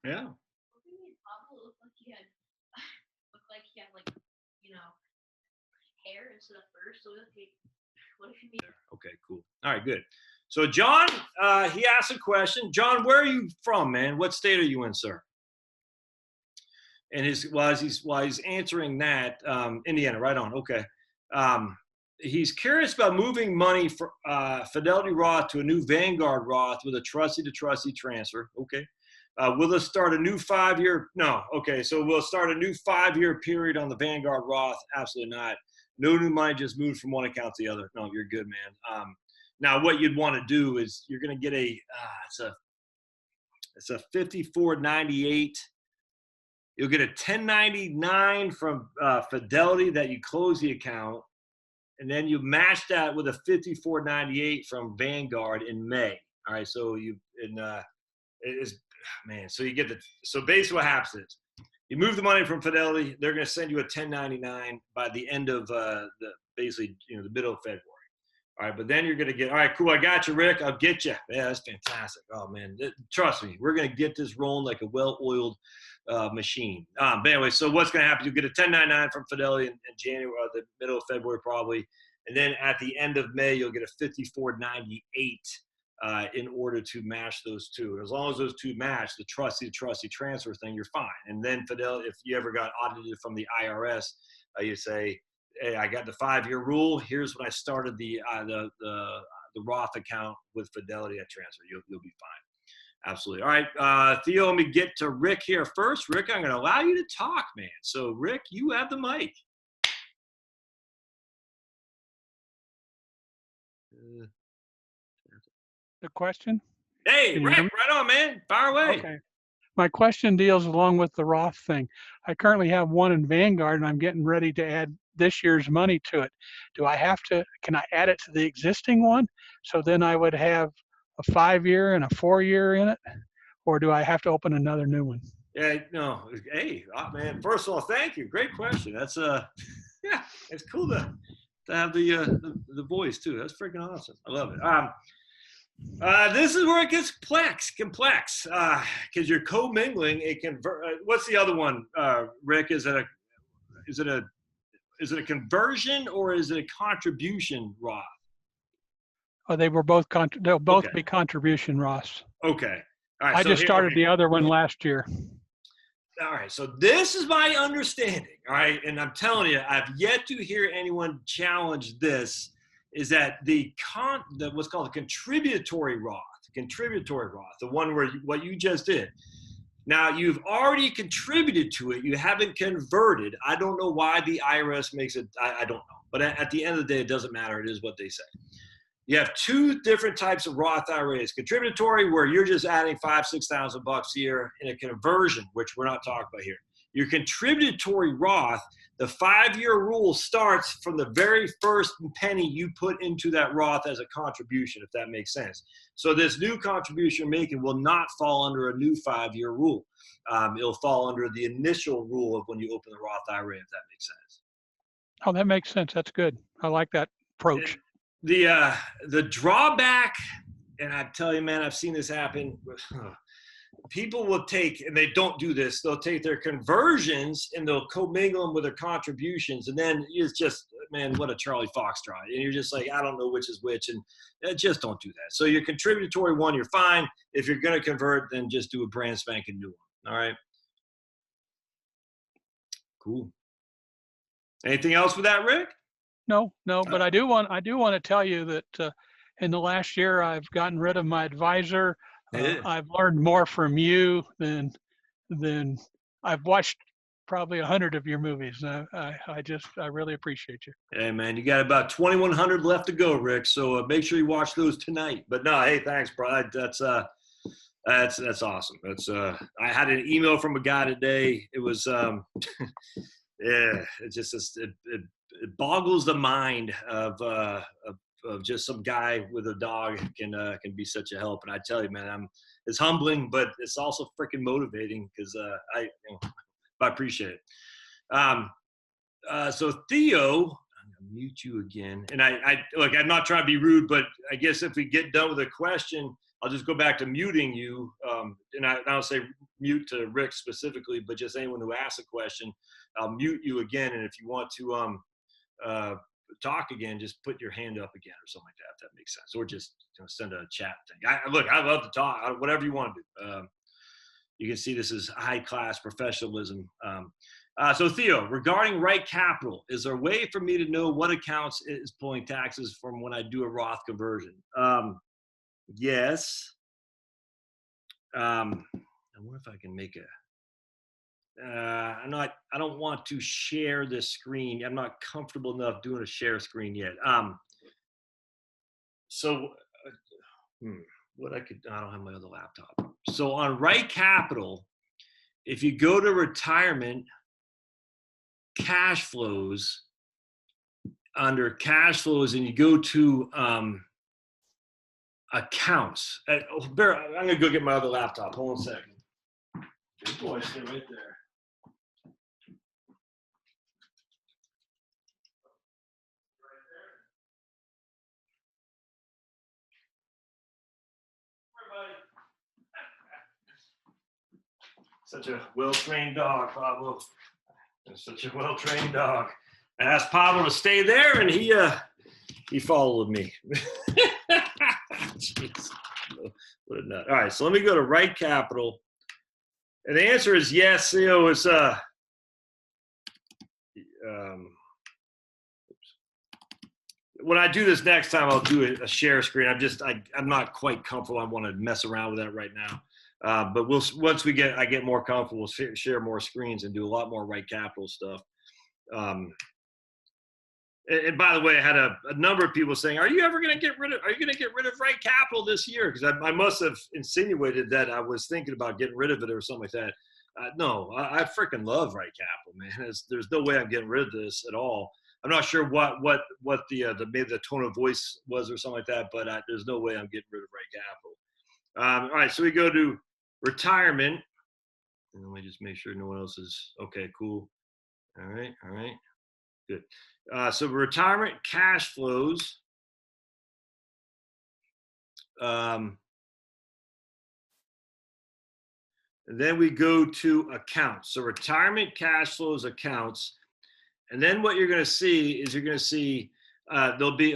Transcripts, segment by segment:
Yeah. Looked like he had like, you know, hair instead of fur. So okay, what if he made? Okay, cool. All right, good. So John, he asked a question. John, where are you from, man? What state are you in, sir? And while he's answering that, Indiana, right on. Okay. He's curious about moving money for Fidelity Roth to a new Vanguard Roth with a trustee to trustee transfer. Okay. Will it start a new 5-year? No. Okay. So we'll start a new 5-year period on the Vanguard Roth? Absolutely not. No new money just moved from one account to the other. No, you're good, man. Now, what you'd want to do is you're going to get it's a 5498. You'll get a 1099 from Fidelity that you close the account, and then you match that with a 5498 from Vanguard in May. All right, so so you get so basically what happens is you move the money from Fidelity, they're going to send you a 1099 by the end of the middle of February. All right, but then you're going to get, all right, cool, I got you, Rick, I'll get you. Yeah, that's fantastic. Oh, man, trust me, we're going to get this rolling like a well-oiled machine. But anyway, so what's going to happen? You get a 1099 from Fidelity in January, or the middle of February probably, and then at the end of May, you'll get a 5498 in order to match those two. And as long as those two match, the trustee transfer thing, you're fine. And then Fidelity, if you ever got audited from the IRS, you say, hey, I got the 5-year rule. Here's when I started the Roth account with Fidelity at transfer. You'll be fine. Absolutely. All right, Theo, let me get to Rick here first. Rick, I'm going to allow you to talk, man. So, Rick, you have the mic. The question? Hey, Rick, right on, man. Fire away. Okay. My question deals along with the Roth thing. I currently have one in Vanguard, and I'm getting ready to add this year's money to it. Can I add it to the existing one? So then I would have a 5-year and a 4-year in it? Or do I have to open another new one? Yeah, no. Hey, man, first of all, thank you. Great question. That's yeah, it's cool to have the voice too. That's freaking awesome. I love it. This is where it gets complex, because you're commingling a what's the other one, Rick? Is it a conversion or is it a contribution Roth? Oh, they were both they'll both be contribution Roths. Okay. All right. I just started the other one last year. All right. So this is my understanding. All right, and I'm telling you, I've yet to hear anyone challenge this. Is that what's called a contributory Roth, the one where what you just did. Now, you've already contributed to it. You haven't converted. I don't know why the IRS makes it. I don't know. But at the end of the day, it doesn't matter. It is what they say. You have two different types of Roth IRAs. Contributory, where you're just adding $5,000-6,000 a year, and a conversion, which we're not talking about here. Your contributory Roth, the 5-year rule starts from the very first penny you put into that Roth as a contribution, if that makes sense. So this new contribution you're making will not fall under a new 5-year rule. It'll fall under the initial rule of when you open the Roth IRA, if that makes sense. Oh, that makes sense. That's good. I like that approach. The drawback, and I tell you, man, I've seen this happen. People will take, and they don't do this, they'll take their conversions and they'll commingle them with their contributions. And then it's just, man, what a Charlie Foxtrot. And you're just like, I don't know which is which. And just don't do that. So your contributory one, you're fine. If you're going to convert, then just do a brand spanking new one. All right. Cool. Anything else with that, Rick? No, but I do want to tell you that in the last year, I've gotten rid of my advisor. I've learned more from you than I've watched probably 100 of your movies. I really appreciate you. Hey man, you got about 2,100 left to go, Rick. So make sure you watch those tonight. But no, hey, thanks, bro. That's awesome. I had an email from a guy today. It was yeah, it boggles the mind of just some guy with a dog can be such a help. And I tell you, man, it's humbling, but it's also freaking motivating because I appreciate it. So Theo, I'm gonna mute you again. And I look, I'm not trying to be rude, but I guess if we get done with a question, I'll just go back to muting you. And I'll say, mute to Rick specifically, but just anyone who asks a question, I'll mute you again. And if you want to talk again, just put your hand up again or something like that, if that makes sense. Or just send a chat thing. Look, I love to talk, whatever you want to do. You can see this is high-class professionalism. So Theo, regarding Right Capital, is there a way for me to know what accounts is pulling taxes from when I do a Roth conversion? Yes. I wonder if I can make I don't want to share this screen. I'm not comfortable enough doing a share screen yet. I don't have my other laptop. So on Right Capital, if you go to retirement cash flows, under cash flows, and you go to accounts. I'm going to go get my other laptop. Hold on a second. Good boy, stay right there. Such a well-trained dog, Pablo. Such a well-trained dog. I asked Pablo to stay there, and he followed me. Jeez. What a nut. All right, so let me go to Right Capital. And the answer is yes. It's when I do this next time, I'll do a share screen. I'm not quite comfortable. I want to mess around with that right now. But once I get more comfortable, we'll share more screens and do a lot more Right Capital stuff. And by the way, I had a number of people saying, are you going to get rid of Right Capital this year? Because I must have insinuated that I was thinking about getting rid of it or something like that. No, I freaking love Right Capital, man. There's no way I'm getting rid of this at all. I'm not sure what the maybe the tone of voice was or something like that, but there's no way I'm getting rid of Right Capital. All right, so we go to retirement. And let me just make sure no one else is okay. Cool. All right. Good. So retirement cash flows. And then we go to accounts. So retirement cash flows accounts. And then what you're going to see is it'll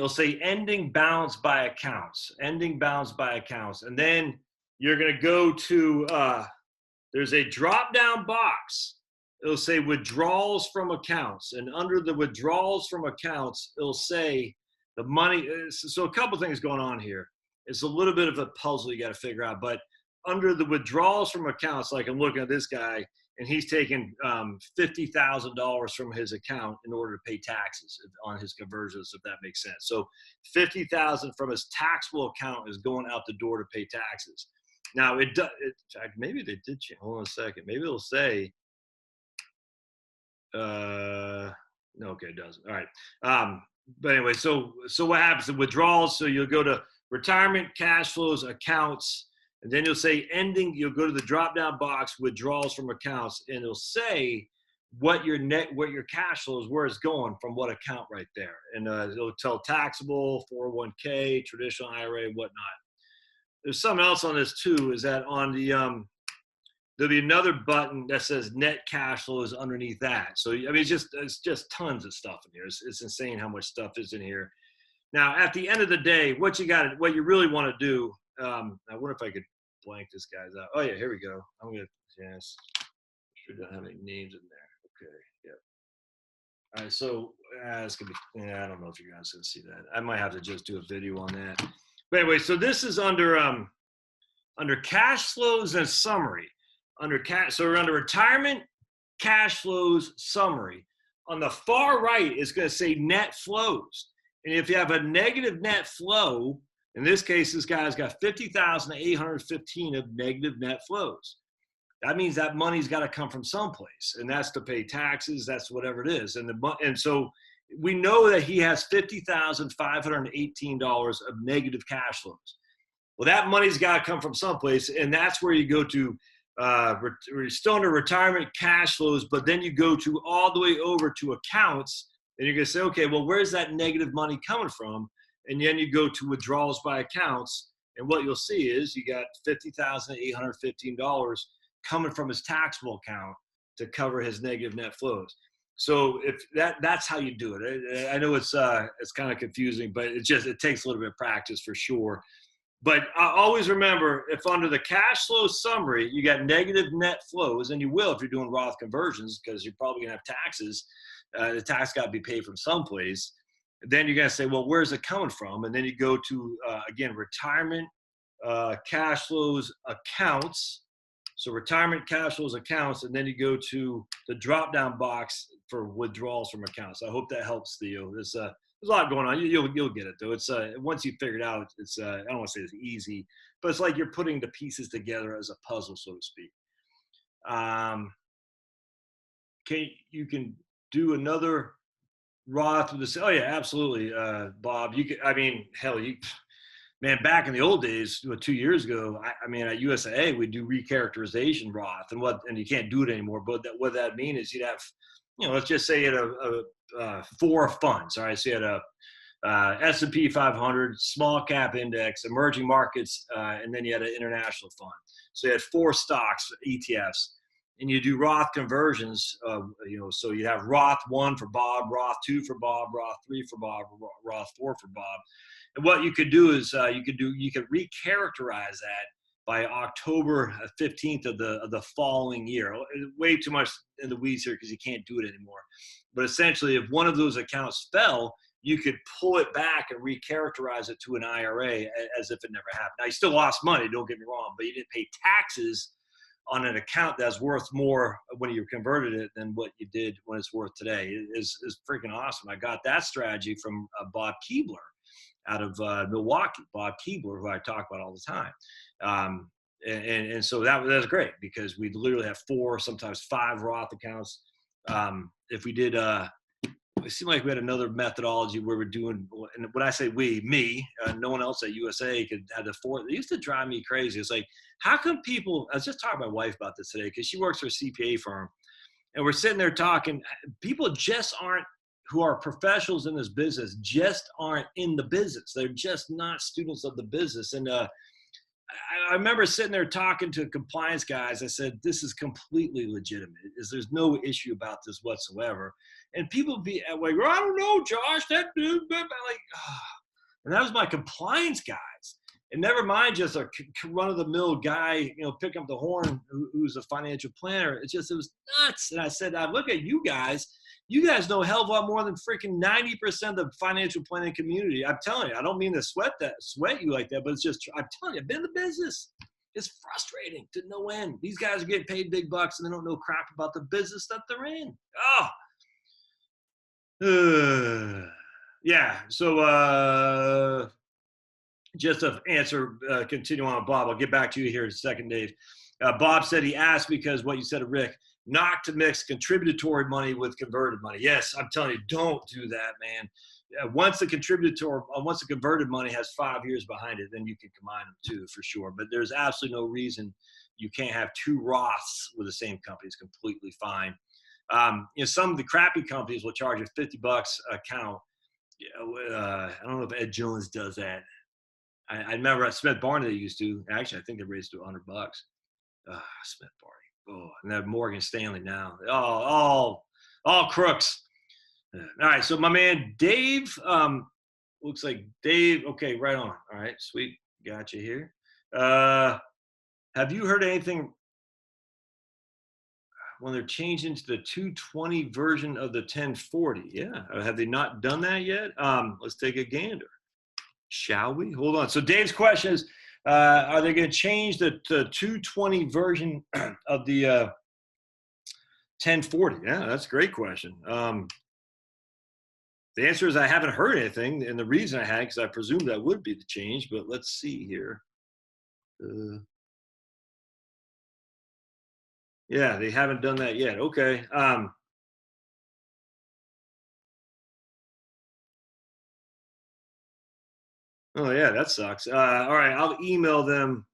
say ending balance by accounts, ending balance by accounts. And then you're going to go to, there's a drop down box. It'll say withdrawals from accounts. And under the withdrawals from accounts, it'll say the money. So a couple things going on here. It's a little bit of a puzzle you got to figure out. But under the withdrawals from accounts, like I'm looking at this guy, and he's taking $50,000 from his account in order to pay taxes on his conversions, if that makes sense. So $50,000 from his taxable account is going out the door to pay taxes. Now, maybe they did change. Hold on a second. Maybe it'll say, no, okay, it doesn't. All right. But anyway, so what happens? The withdrawals, so you'll go to retirement cash flows accounts, and then you'll say ending, you'll go to the drop-down box, withdrawals from accounts, and it'll say what your cash flows, where it's going from what account right there. And it'll tell taxable, 401k, traditional IRA, whatnot. There's something else on this too, is that on the, there'll be another button that says net cash flows underneath that. So, I mean, it's just tons of stuff in here. It's insane how much stuff is in here. Now, at the end of the day, what you really want to do, I wonder if I could blank this guy's out. Oh yeah, here we go. I'm gonna, yes, sure don't have any names in there. Okay, yep. All right, so it's gonna be, I don't know if you guys can see that. I might have to just do a video on that. But anyway, so this is under cash flows and summary. So we're under retirement, cash flows, summary. On the far right, it's going to say net flows. And if you have a negative net flow, in this case, this guy's got 50,815 of negative net flows. That means that money's got to come from someplace, and that's to pay taxes. That's whatever it is. And so we know that he has $50,518 of negative cash flows. Well, that money's got to come from someplace, and that's where you go to. We're still under retirement cash flows, but then you go to all the way over to accounts, and you're going to say, okay, well, where's that negative money coming from? And then you go to withdrawals by accounts, and what you'll see is you got $50,815 coming from his taxable account to cover his negative net flows. So if that's how you do it. I know it's kind of confusing, but it takes a little bit of practice for sure. But I always remember, if under the cash flow summary, you got negative net flows, and you will if you're doing Roth conversions, because you're probably going to have taxes. The tax got to be paid from someplace. Then you're going to say, well, where's it coming from? And then you go to, again, retirement cash flows accounts. So retirement cash flows accounts, and then you go to the drop-down box for withdrawals from accounts. I hope that helps, Theo. There's a lot going on. You'll get it though. It's once you figure it out, it's I don't want to say it's easy, but it's like you're putting the pieces together as a puzzle, so to speak. You can do another Roth with this. Oh yeah, absolutely, Bob. You could. I mean, hell, man, back in the old days, 2 years ago, I mean, at USAA, we do recharacterization Roth, and you can't do it anymore. But what that means is you'd have, let's just say you had 4 funds. All right, so you had a S&P 500, small cap index, emerging markets, and then you had an international fund. So you had 4 stocks, ETFs, and you do Roth conversions. So you have Roth 1 for Bob, Roth 2 for Bob, Roth 3 for Bob, Roth 4 for Bob. And what you could do is you could recharacterize that by October 15th of the following year. Way too much in the weeds here because you can't do it anymore. But essentially, if one of those accounts fell, you could pull it back and recharacterize it to an IRA as if it never happened. Now, you still lost money, don't get me wrong, but you didn't pay taxes on an account that's worth more when you converted it than what you did when it's worth today. It is freaking awesome. I got that strategy from Bob Keebler out of Milwaukee, Bob Keebler, who I talk about all the time. And so that was great because we literally have 4, sometimes 5 Roth accounts. If we did, it seemed like we had another methodology where we're doing, and when I say me, no one else at USA could have the 4. It used to drive me crazy. It's like, how come people, I was just talking to my wife about this today because she works for a CPA firm, and we're sitting there talking, people just aren't, who are professionals in this business, just aren't in the business. They're just not students of the business. And I remember sitting there talking to compliance guys. I said, this is completely legitimate. There's no issue about this whatsoever. And people be like, I don't know, Josh, that dude. I'm like, oh. And that was my compliance guys. And never mind just a run-of-the-mill guy, picking up the horn who's a financial planner. It was nuts. And I said, I look at you guys. You guys know a hell of a lot more than freaking 90% of the financial planning community. I'm telling you, I don't mean to sweat you like that, but it's just, I'm telling you, I've been in the business. It's frustrating to no end. These guys are getting paid big bucks and they don't know crap about the business that they're in. Yeah. So just to answer, continue on, Bob, I'll get back to you here in a second, Dave. Bob said he asked because what you said to Rick, not to mix contributory money with converted money. Yes, I'm telling you, don't do that, man. Once the converted money has 5 years behind it, then you can combine them too, for sure. But there's absolutely no reason you can't have 2 Roths with the same company. It's completely fine. Some of the crappy companies will charge you $50 a account. I don't know if Ed Jones does that. I remember at Smith Barney they used to. Actually, I think they raised to $100. Smith Barney. Oh, and that Morgan Stanley now. All crooks. All right, so my man Dave, looks like Dave. Okay, right on. All right, sweet. Got you here. Have you heard anything when they're changing to the 220 version of the 1040? Yeah, have they not done that yet? Let's take a gander. Shall we? Hold on. So Dave's question is, are they going to change the 220 version of the 1040? Yeah, that's a great question. The answer is I haven't heard anything, and the reason I had, because I presumed that would be the change, but let's see here. Yeah, they haven't done that yet. Okay. Oh, yeah, that sucks. All right, I'll email them.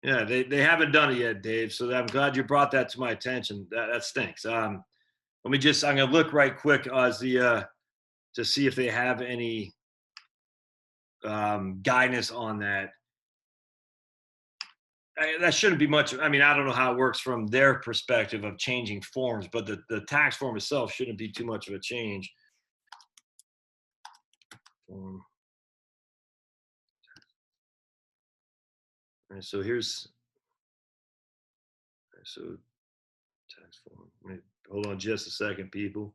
Yeah, they haven't done it yet, Dave, so I'm glad you brought that to my attention. That stinks. I'm going to look right quick as to see if they have any guidance on that. That shouldn't be much. I mean, I don't know how it works from their perspective of changing forms, but the tax form itself shouldn't be too much of a change. Form. All right, so here's, so tax form. Hold on just a second, people.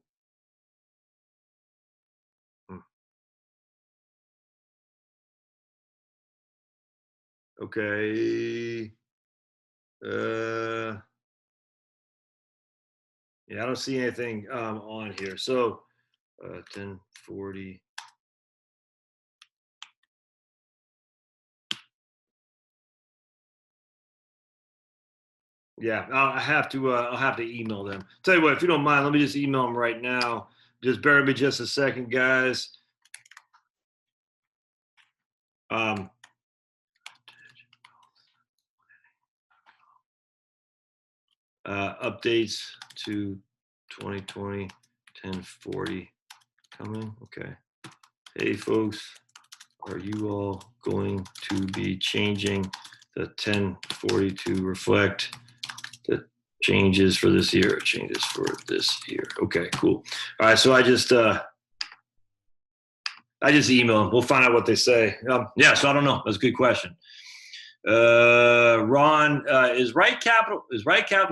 Okay. Yeah, I don't see anything on here. So 1040. Yeah, I'll have to email them. Tell you what, if you don't mind, let me just email them right now. Just bear with me just a second, guys. Updates to 2020 1040 coming. Okay. Hey folks, are you all going to be changing the 1040 to reflect the changes for this year? Changes for this year. Okay, cool. All right, so I just email them. We'll find out what they say. Yeah, so I don't know. That's a good question. Ron, is Right Capital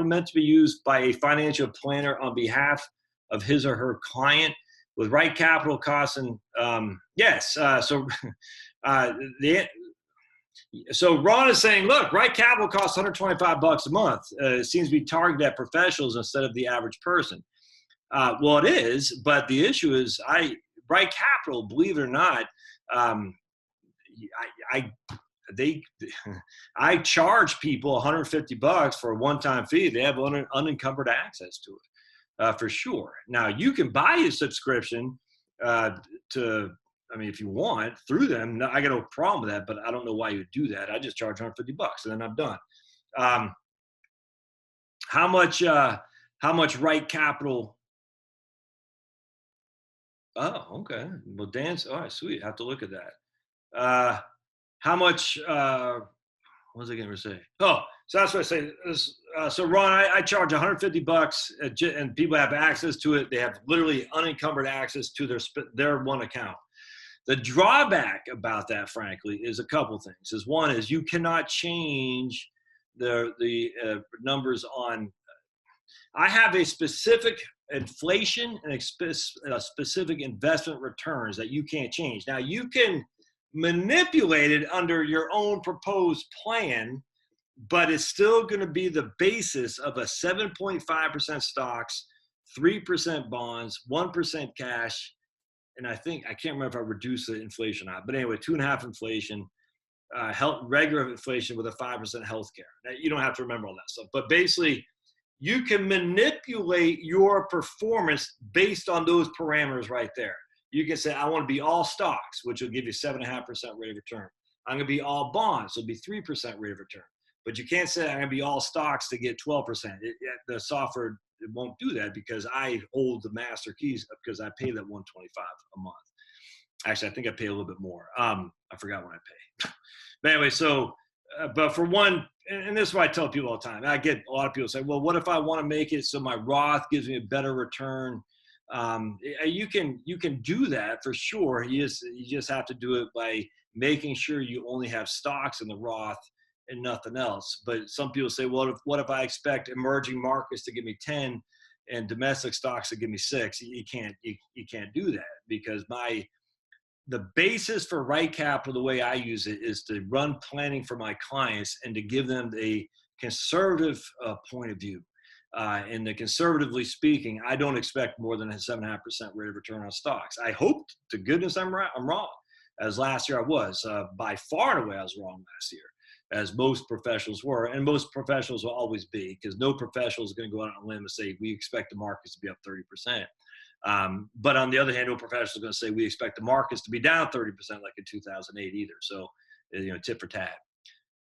meant to be used by a financial planner on behalf of his or her client? With Right Capital costing, yes. So Ron is saying, look, Right Capital costs $125 a month. It seems to be targeted at professionals instead of the average person. Well, it is, but the issue is, Right Capital, believe it or not, I charge people $150 for a one-time fee. They have unencumbered access to it, for sure. Now you can buy a subscription if you want through them. I got no problem with that, but I don't know why you would do that. I just charge $150 and then I'm done. How much Right Capital? Oh, okay. Well, Dan's, all right, sweet. I have to look at that. How much, what was I going to say? Oh, so that's what I say. So Ron, I charge $150 and people have access to it. They have literally unencumbered access to their one account. The drawback about that, frankly, is a couple things. One is you cannot change the numbers on. I have a specific inflation and a specific investment returns that you can't change. Now you can manipulate it under your own proposed plan, but it's still going to be the basis of a 7.5% stocks, 3% bonds, 1% cash, and I can't remember if I reduced the inflation or not, but anyway, 2.5 inflation, regular inflation with a 5% healthcare. Now, you don't have to remember all that stuff, but basically, you can manipulate your performance based on those parameters right there. You can say, I want to be all stocks, which will give you 7.5% rate of return. I'm going to be all bonds, so it'll be 3% rate of return. But you can't say I'm going to be all stocks to get 12%. The software won't do that because I hold the master keys because I pay that $125 a month. Actually, I think I pay a little bit more. I forgot what I pay. But anyway, so, but for one, and this is what I tell people all the time. I get a lot of people say, well, what if I want to make it so my Roth gives me a better return? You can do that for sure. You just have to do it by making sure you only have stocks in the Roth and nothing else. But some people say, well, what if I expect emerging markets to give me 10 and domestic stocks to give me 6? You can't do that because the basis for Right Capital, the way I use it, is to run planning for my clients and to give them a conservative point of view. And the conservatively speaking, I don't expect more than a 7.5% rate of return on stocks. I hope to goodness I'm wrong, as last year I was. By far and away, I was wrong last year, as most professionals were, and most professionals will always be, because no professional is going to go out on a limb and say, we expect the markets to be up 30%. But on the other hand, no professional is going to say we expect the markets to be down 30% like in 2008 either. So, tit for tat.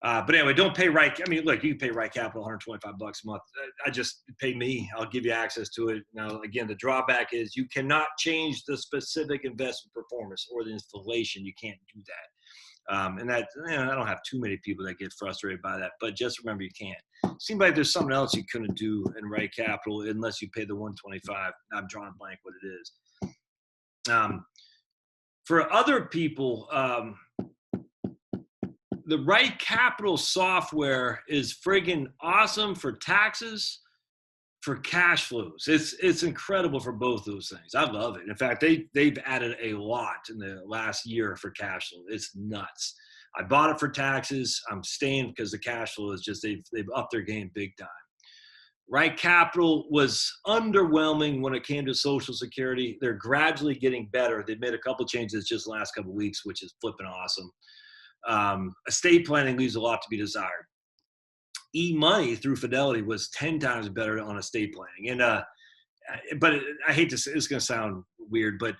But anyway, don't pay Right. I mean, look, you can pay Right Capital $125 a month. I just pay me. I'll give you access to it. Now, again, the drawback is you cannot change the specific investment performance or the installation. You can't do that. And that, I don't have too many people that get frustrated by that, but just remember you can't. Seems like there's something else you couldn't do in Right Capital unless you pay the 125. I'm drawing a blank what it is. For other people, the Right Capital software is friggin' awesome for taxes, for cash flows. It's incredible for both those things. I love it. In fact, they've added a lot in the last year for cash flow. It's nuts. I bought it for taxes. I'm staying because the cash flow is just they've upped their game big time. Right Capital was underwhelming when it came to Social Security. They're gradually getting better. They've made a couple changes just the last couple of weeks, which is flipping awesome. Estate planning leaves a lot to be desired. E-money through Fidelity was 10 times better on estate planning. And but I hate to say, it's going to sound weird, but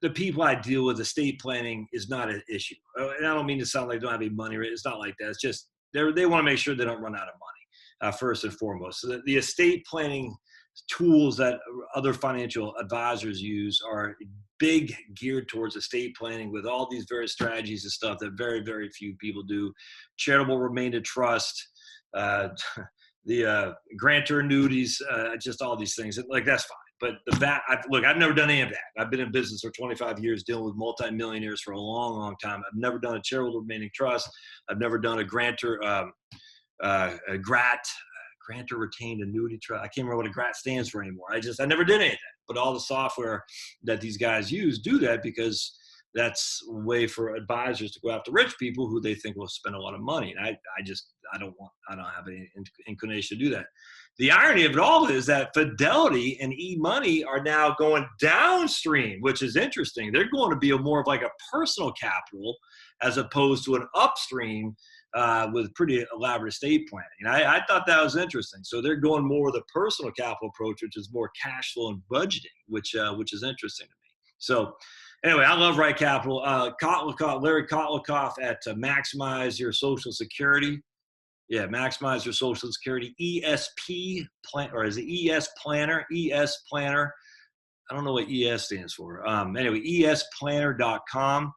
the people I deal with, estate planning is not an issue. And I don't mean to sound like they don't have any money. It's not like that. It's just they want to make sure they don't run out of money, first and foremost. So the estate planning tools that other financial advisors use are big geared towards estate planning with all these various strategies and stuff that very, very few people do. Charitable remainder trust, the grantor annuities, just all these things. Like, that's fine. But I've never done any of that. I've been in business for 25 years dealing with multimillionaires for a long, long time. I've never done a charitable remaining trust. I've never done a grantor, grantor retained annuity trust. I can't remember what a GRAT stands for anymore. I never did any of that. But all the software that these guys use do that because that's a way for advisors to go after rich people who they think will spend a lot of money. And I don't have any inclination to do that. The irony of it all is that Fidelity and E-money are now going downstream, which is interesting. They're going to be more of like a personal capital as opposed to an upstream with pretty elaborate estate planning. And I thought that was interesting. So they're going more with a personal capital approach, which is more cash flow and budgeting, which is interesting to me. So anyway, I love Right Capital. Larry Kotlikoff at Maximize Your Social Security. Yeah, Maximize Your Social Security. ESP plan, or is it ES Planner? ES Planner. I don't know what ES stands for. Anyway, esplanner.com.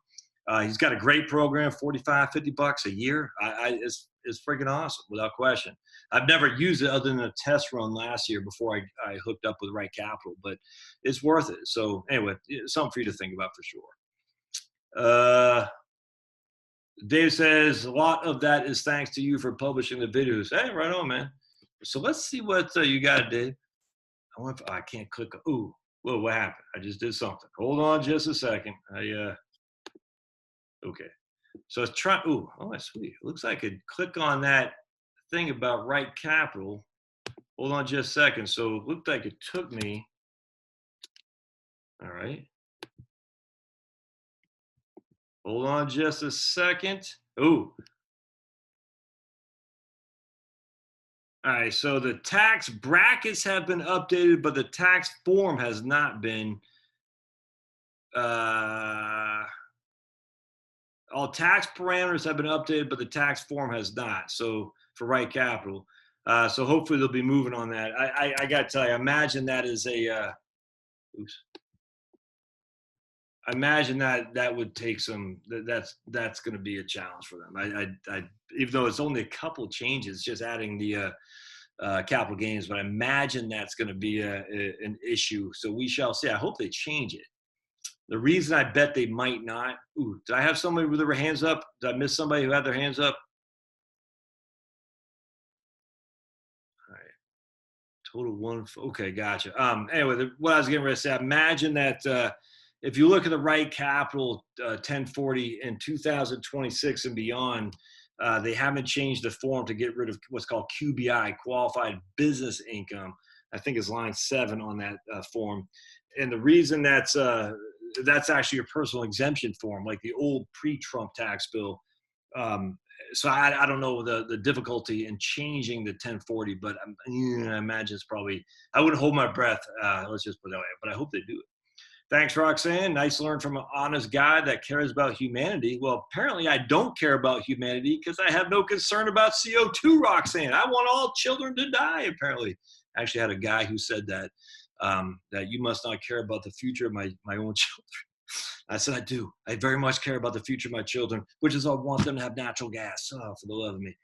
He's got a great program, $45-50 a year. It's freaking awesome, without question. I've never used it other than a test run last year before I hooked up with Right Capital, but it's worth it. So anyway, something for you to think about for sure. Dave says, a lot of that is thanks to you for publishing the videos. Hey, right on, man. So let's see what you got, Dave. I can't click. Ooh, whoa, what happened? I just did something. Hold on just a second. Okay. So it's trying. Ooh, oh, that's sweet. Looks like I could click on that thing about Right Capital. Hold on just a second. So it looked like it took me. All right. Hold on just a second. Ooh. All right. So the tax brackets have been updated, but the tax form has not been. All tax parameters have been updated, but the tax form has not. So for Right Capital. So hopefully they'll be moving on that. I got to tell you, I imagine that is a, I imagine that would take some, that's going to be a challenge for them. Even though it's only a couple changes, just adding the capital gains, but I imagine that's going to be an issue. So we shall see. I hope they change it. The reason I bet they might not. Ooh, did I have somebody with their hands up? Did I miss somebody who had their hands up? All right. Total one. Okay, gotcha. Anyway, what I was getting ready to say, I imagine that if you look at the Right Capital 1040 in 2026 and beyond, they haven't changed the form to get rid of what's called QBI, Qualified Business Income. I think it's line 7 on that form. And the reason that's actually a personal exemption form, like the old pre-Trump tax bill. So I don't know the difficulty in changing the 1040, but I imagine it's probably, I wouldn't hold my breath. Let's just put it that way, but I hope they do it. Thanks, Roxanne. Nice to learn from an honest guy that cares about humanity. Well, apparently I don't care about humanity because I have no concern about CO2, Roxanne. I want all children to die, apparently. I actually had a guy who said that, that you must not care about the future of my own children. I said, I do. I very much care about the future of my children, which is I want them to have natural gas. Oh, for the love of me.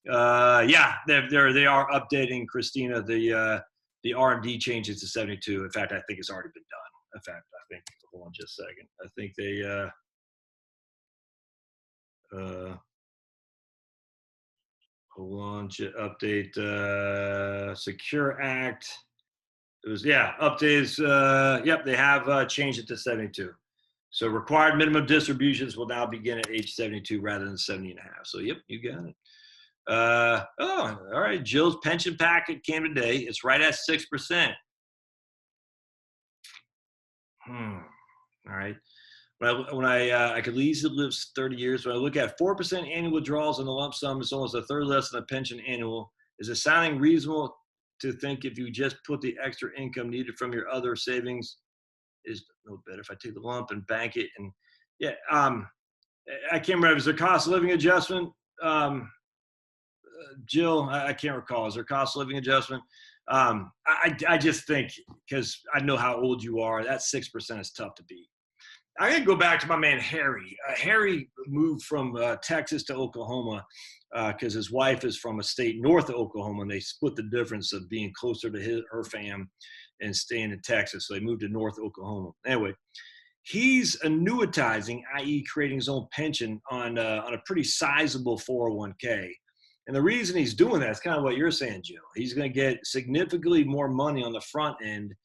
Yeah, they are updating, Christina, the R&D changes to 72. In fact, I think it's already been done. In fact, I think, hold on just a second. I think they, hold on, update, Secure Act. It was, yeah, updates. Yep, they have changed it to 72. So required minimum distributions will now begin at age 72 rather than 70 and a half. So, yep, you got it. Oh, all right. Jill's pension packet came today. It's right at 6%. All right. When I could easily live 30 years. When I look at 4% annual withdrawals on the lump sum, it's almost a third less than a pension annual. Is it sounding reasonable to think if you just put the extra income needed from your other savings is no better if I take the lump and bank it? And yeah, I can't remember. Is there cost of living adjustment? Jill, I can't recall. Is there cost of living adjustment? I just think, because I know how old you are, that 6% is tough to beat. I'm going to go back to my man, Harry. Harry moved from Texas to Oklahoma because his wife is from a state north of Oklahoma, and they split the difference of being closer to her fam and staying in Texas. So they moved to North Oklahoma. Anyway, he's annuitizing, i.e. creating his own pension on a pretty sizable 401k. And the reason he's doing that is kind of what you're saying, Jill. He's going to get significantly more money on the front end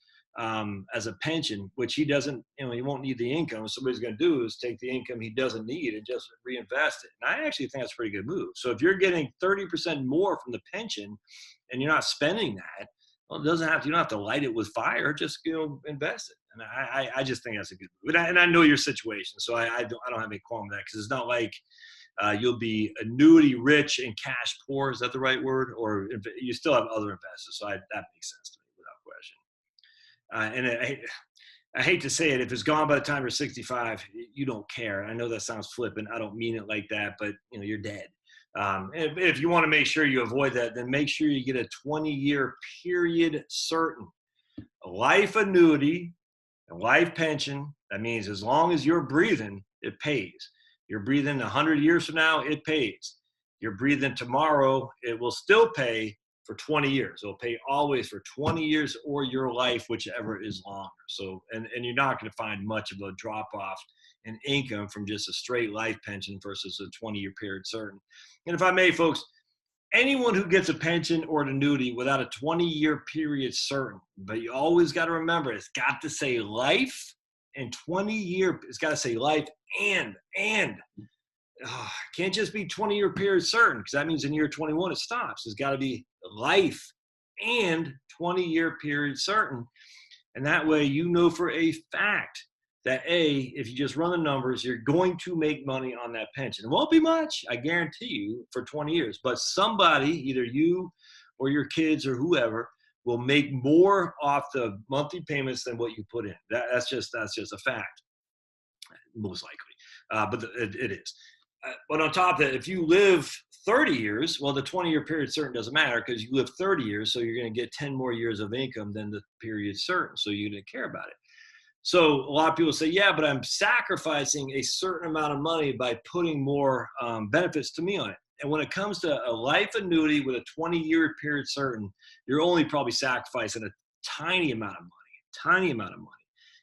as a pension, which he doesn't, he won't need the income. So what he's going to do is take the income he doesn't need and just reinvest it. And I actually think that's a pretty good move. So if you're getting 30% more from the pension and you're not spending that, well, you don't have to light it with fire, just invest it. And I just think that's a good move. And I know your situation, so I don't have any qualm with that, because it's not like you'll be annuity rich and cash poor. Is that the right word? Or you still have other investors. So that makes sense to me without question. And I hate to say it, if it's gone by the time you're 65, you don't care. I know that sounds flippant. I don't mean it like that, but you're dead. If you want to make sure you avoid that, then make sure you get a 20-year period certain. A life annuity, a life pension. That means as long as you're breathing, it pays. You're breathing 100 years from now, it pays. You're breathing tomorrow, it will still pay for 20 years. It'll pay always for 20 years or your life, whichever is longer. So, and you're not going to find much of a drop off in income from just a straight life pension versus a 20-year period certain. And if I may, folks, anyone who gets a pension or an annuity without a 20-year period certain, but you always got to remember, it's got to say life and 20-year, it's got to say life and can't just be 20-year period certain, because that means in year 21 it stops. It's got to be life and 20-year period certain. And that way for a fact that if you just run the numbers, you're going to make money on that pension. It won't be much, I guarantee you, for 20 years. But somebody, either you or your kids or whoever, will make more off the monthly payments than what you put in. That's just a fact, most likely. But it is. But on top of that, if you live 30 years, well, the 20-year period certain doesn't matter, because you live 30 years, so you're going to get 10 more years of income than the period certain, so you didn't care about it. So a lot of people say, yeah, but I'm sacrificing a certain amount of money by putting more benefits to me on it. And when it comes to a life annuity with a 20-year period certain, you're only probably sacrificing a tiny amount of money.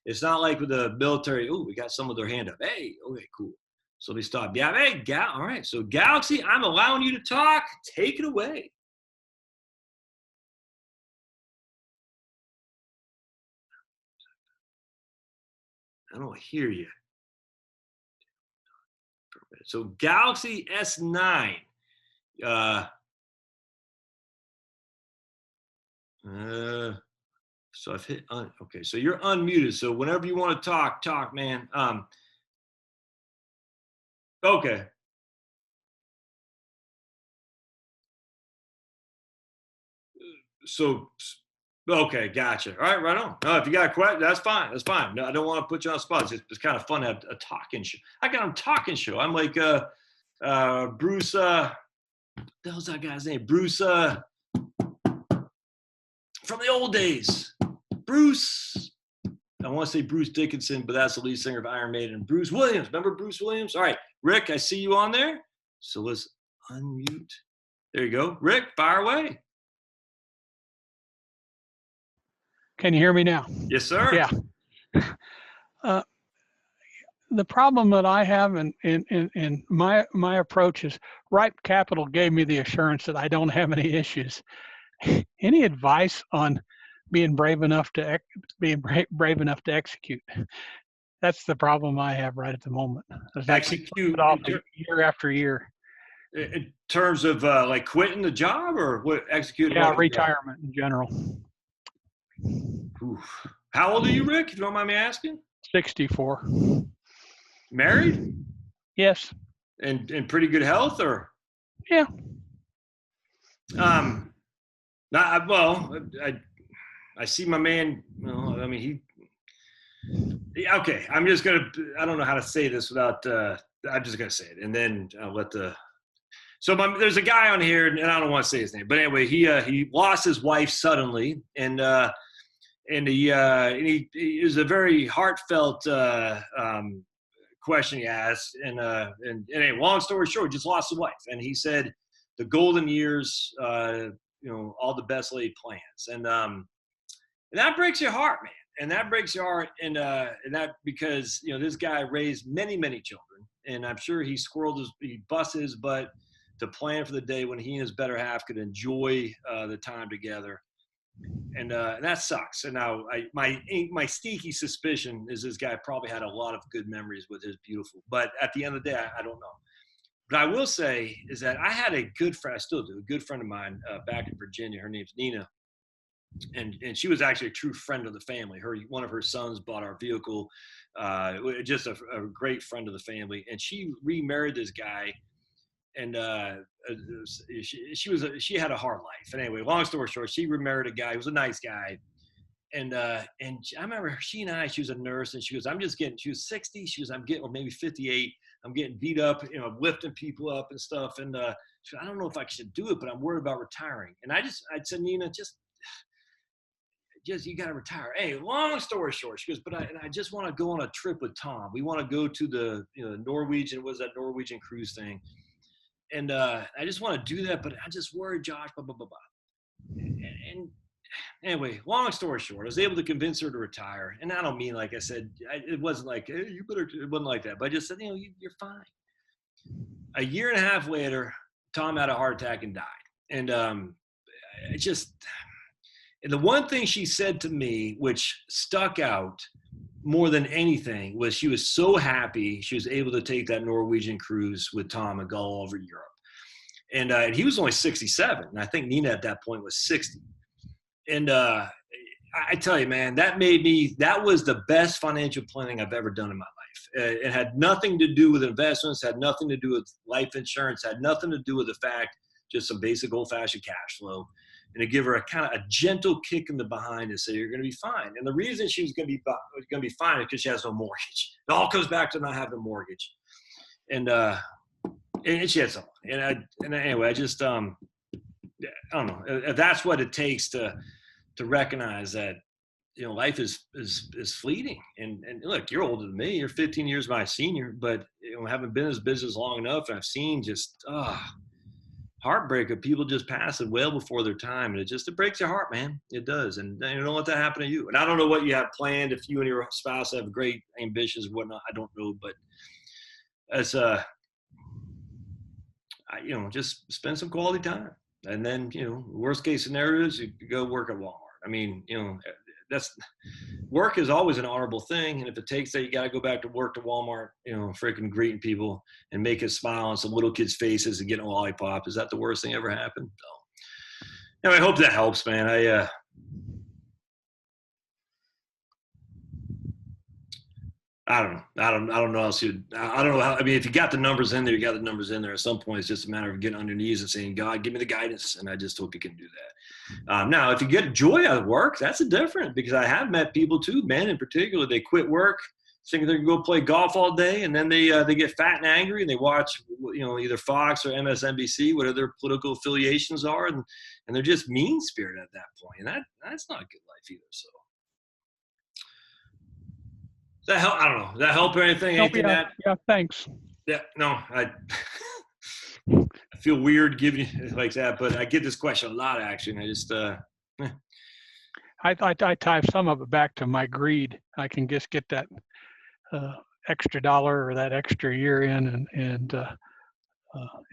It's not like with the military, we got someone with their hand up. Hey, okay, cool. So they stop. Yeah, hey, all right. So Galaxy, I'm allowing you to talk. Take it away. I don't hear you. So Galaxy S9. So I've hit okay. So you're unmuted. So whenever you want to talk, man. Okay. So, okay, gotcha. All right, right on. No, if you got a question, that's fine. That's fine. No, I don't want to put you on the spot. It's kind of fun to have a talking show. I got a talking show. I'm like Bruce. What the hell's that guy's name? Bruce from the old days. Bruce. I want to say Bruce Dickinson, but that's the lead singer of Iron Maiden. Bruce Williams. Remember Bruce Williams? All right, Rick, I see you on there. So let's unmute. There you go. Rick, fire away. Can you hear me now? Yes, sir. Yeah. The problem that I have in my approach is Ripe Capital gave me the assurance that I don't have any issues. Any advice on being brave enough to execute? That's the problem I have right at the moment. Execute off year after year. In terms of like quitting the job or what? Execute? Yeah, retirement in general. Oof. How old are you, Rick? If you don't mind me asking. 64. Married? Yes. And in pretty good health, or? Yeah. I see my man. Well, I mean, okay. I'm just gonna. I don't know how to say this without. I'm just gonna say it, and then I'll let the. So there's a guy on here, and I don't want to say his name, but anyway, he lost his wife suddenly, and he is a very heartfelt question he asked, and anyway, long story short, just lost his wife, and he said the golden years, all the best laid plans, and that breaks your heart, man, and that breaks your heart, and that because this guy raised many children, and I'm sure he busted his butt to plan for the day when he and his better half could enjoy the time together. And that sucks. And now my sneaky suspicion is this guy probably had a lot of good memories with his beautiful. But at the end of the day, I don't know. But I will say is that I had a good friend, I still do, a good friend of mine back in Virginia. Her name's Nina. And she was actually a true friend of the family. One of her sons bought our vehicle, just a great friend of the family. And she remarried this guy. And she had a hard life. And anyway, long story short, she remarried a guy who was a nice guy. And I remember she was a nurse, and she was 60. She was, or maybe 58. I'm getting beat up, lifting people up and stuff. And she goes, I don't know if I should do it, but I'm worried about retiring. And I said, Nina, just you got to retire. Hey, long story short, she goes, but I just want to go on a trip with Tom. We want to go to the Norwegian, was that Norwegian cruise thing? And I just want to do that, but I just worried, Josh, blah, blah, blah, blah. And anyway, long story short, I was able to convince her to retire. And I don't mean, like I said, it wasn't like, hey, it wasn't like that. But I just said, you're fine. A year and a half later, Tom had a heart attack and died. And and the one thing she said to me, which stuck out more than anything, was she was so happy she was able to take that Norwegian cruise with Tom and go all over Europe. And he was only 67. And I think Nina at that point was 60. And I tell you, man, that was the best financial planning I've ever done in my life. It had nothing to do with investments, had nothing to do with life insurance, had nothing to do with the fact, just some basic old-fashioned cash flow. And to give her a kind of a gentle kick in the behind and say, you're going to be fine. And the reason she was going to be fine is because she has no mortgage. It all comes back to not having a mortgage. And she had someone. And anyway, I just, I don't know. If that's what it takes to recognize that, life is fleeting. And look, you're older than me. You're 15 years my senior, but having been in this business long enough, I've seen just, heartbreak of people just passing well before their time. And it breaks your heart, man. It does. And you don't let that happen to you. And I don't know what you have planned. If you and your spouse have great ambitions and whatnot, I don't know, but as just spend some quality time. And then, worst case scenarios, you go work at Walmart. I mean, work is always an honorable thing. And if it takes that, you got to go back to work to Walmart, freaking greeting people and make a smile on some little kids' faces and getting a lollipop. Is that the worst thing ever happened? No. Anyway, I hope that helps, man. I don't know. I don't know how else I don't know how, if you got the numbers in there, you got the numbers in there. At some point, it's just a matter of getting on your knees and saying, God, give me the guidance. And I just hope you can do that. Now, if you get joy out of work, that's different, because I have met people too, men in particular, they quit work thinking they're going to go play golf all day. And then they get fat and angry and they watch, either Fox or MSNBC, whatever their political affiliations are. And they're just mean spirited at that point. And that's not a good life either. So. that help? I don't know. Does that help or anything? Nope, Anything yeah, that? yeah, thanks. Yeah, no, I feel weird giving you like that, but I get this question a lot actually, and I just I tie some of it back to my greed. I can just get that extra dollar or that extra year in, and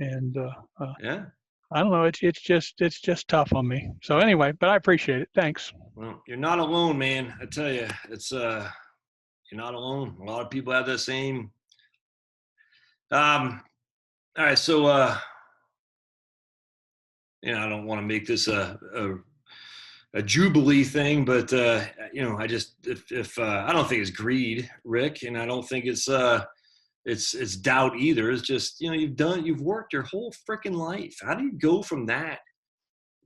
yeah. I don't know. It's just tough on me. So anyway, but I appreciate it. Thanks. Well, you're not alone, man. I tell you, it's you're not alone. A lot of people have the same. All right, so I don't want to make this a jubilee thing, but I just if I don't think it's greed, Rick, and I don't think it's doubt either. It's just you've worked your whole freaking life. How do you go from that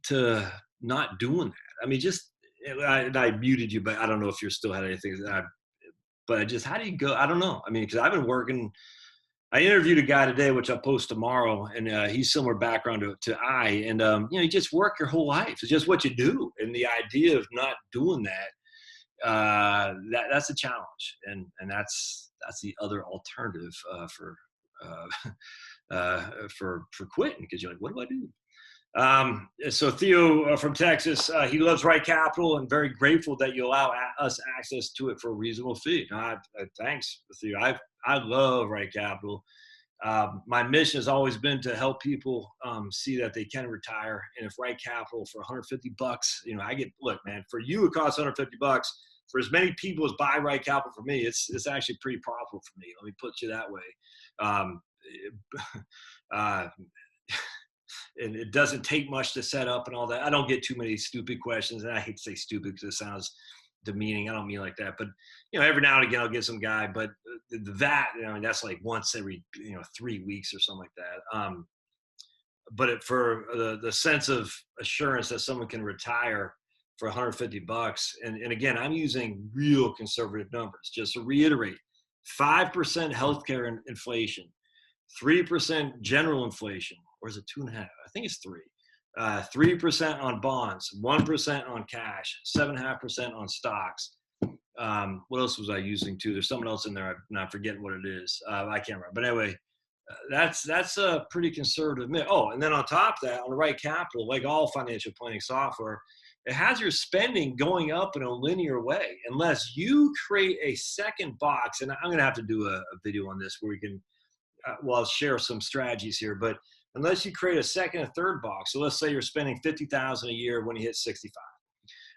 to not doing that? I mean, just I muted you, but I don't know if you're still had anything. But how do you go? I don't know. I mean, because I've been working. I interviewed a guy today, which I'll post tomorrow, and he's similar background to I. And you just work your whole life. It's just what you do, and the idea of not doing that's a challenge, and that's the other alternative for quitting, because you're like, what do I do? So Theo from Texas, he loves Right Capital and very grateful that you allow us access to it for a reasonable fee. Thanks, Theo. I love Right Capital. My mission has always been to help people see that they can retire. And if Right Capital for $150, look, man, for you, it costs $150. For as many people as buy Right Capital for me, it's actually pretty profitable for me. Let me put you that way. And it doesn't take much to set up and all that. I don't get too many stupid questions, and I hate to say stupid because it sounds demeaning. I don't mean like that, but every now and again I'll get some guy, but that's like once every 3 weeks or something like that. But for the sense of assurance that someone can retire for $150, and again, I'm using real conservative numbers just to reiterate: 5% healthcare inflation, 3% general inflation, or is it 2.5? I think it's 3. 3% on bonds, 1% on cash, 7.5% on stocks. What else was I using too? There's someone else in there. I'm not forgetting what it is. I can't remember. But anyway, that's a pretty conservative. Oh, and then on top of that, on the Right Capital, like all financial planning software, it has your spending going up in a linear way, unless you create a second box. And I'm going to have to do a video on this where we can. I'll share some strategies here, but unless you create a second and third box, so let's say you're spending $50,000 a year when you hit 65.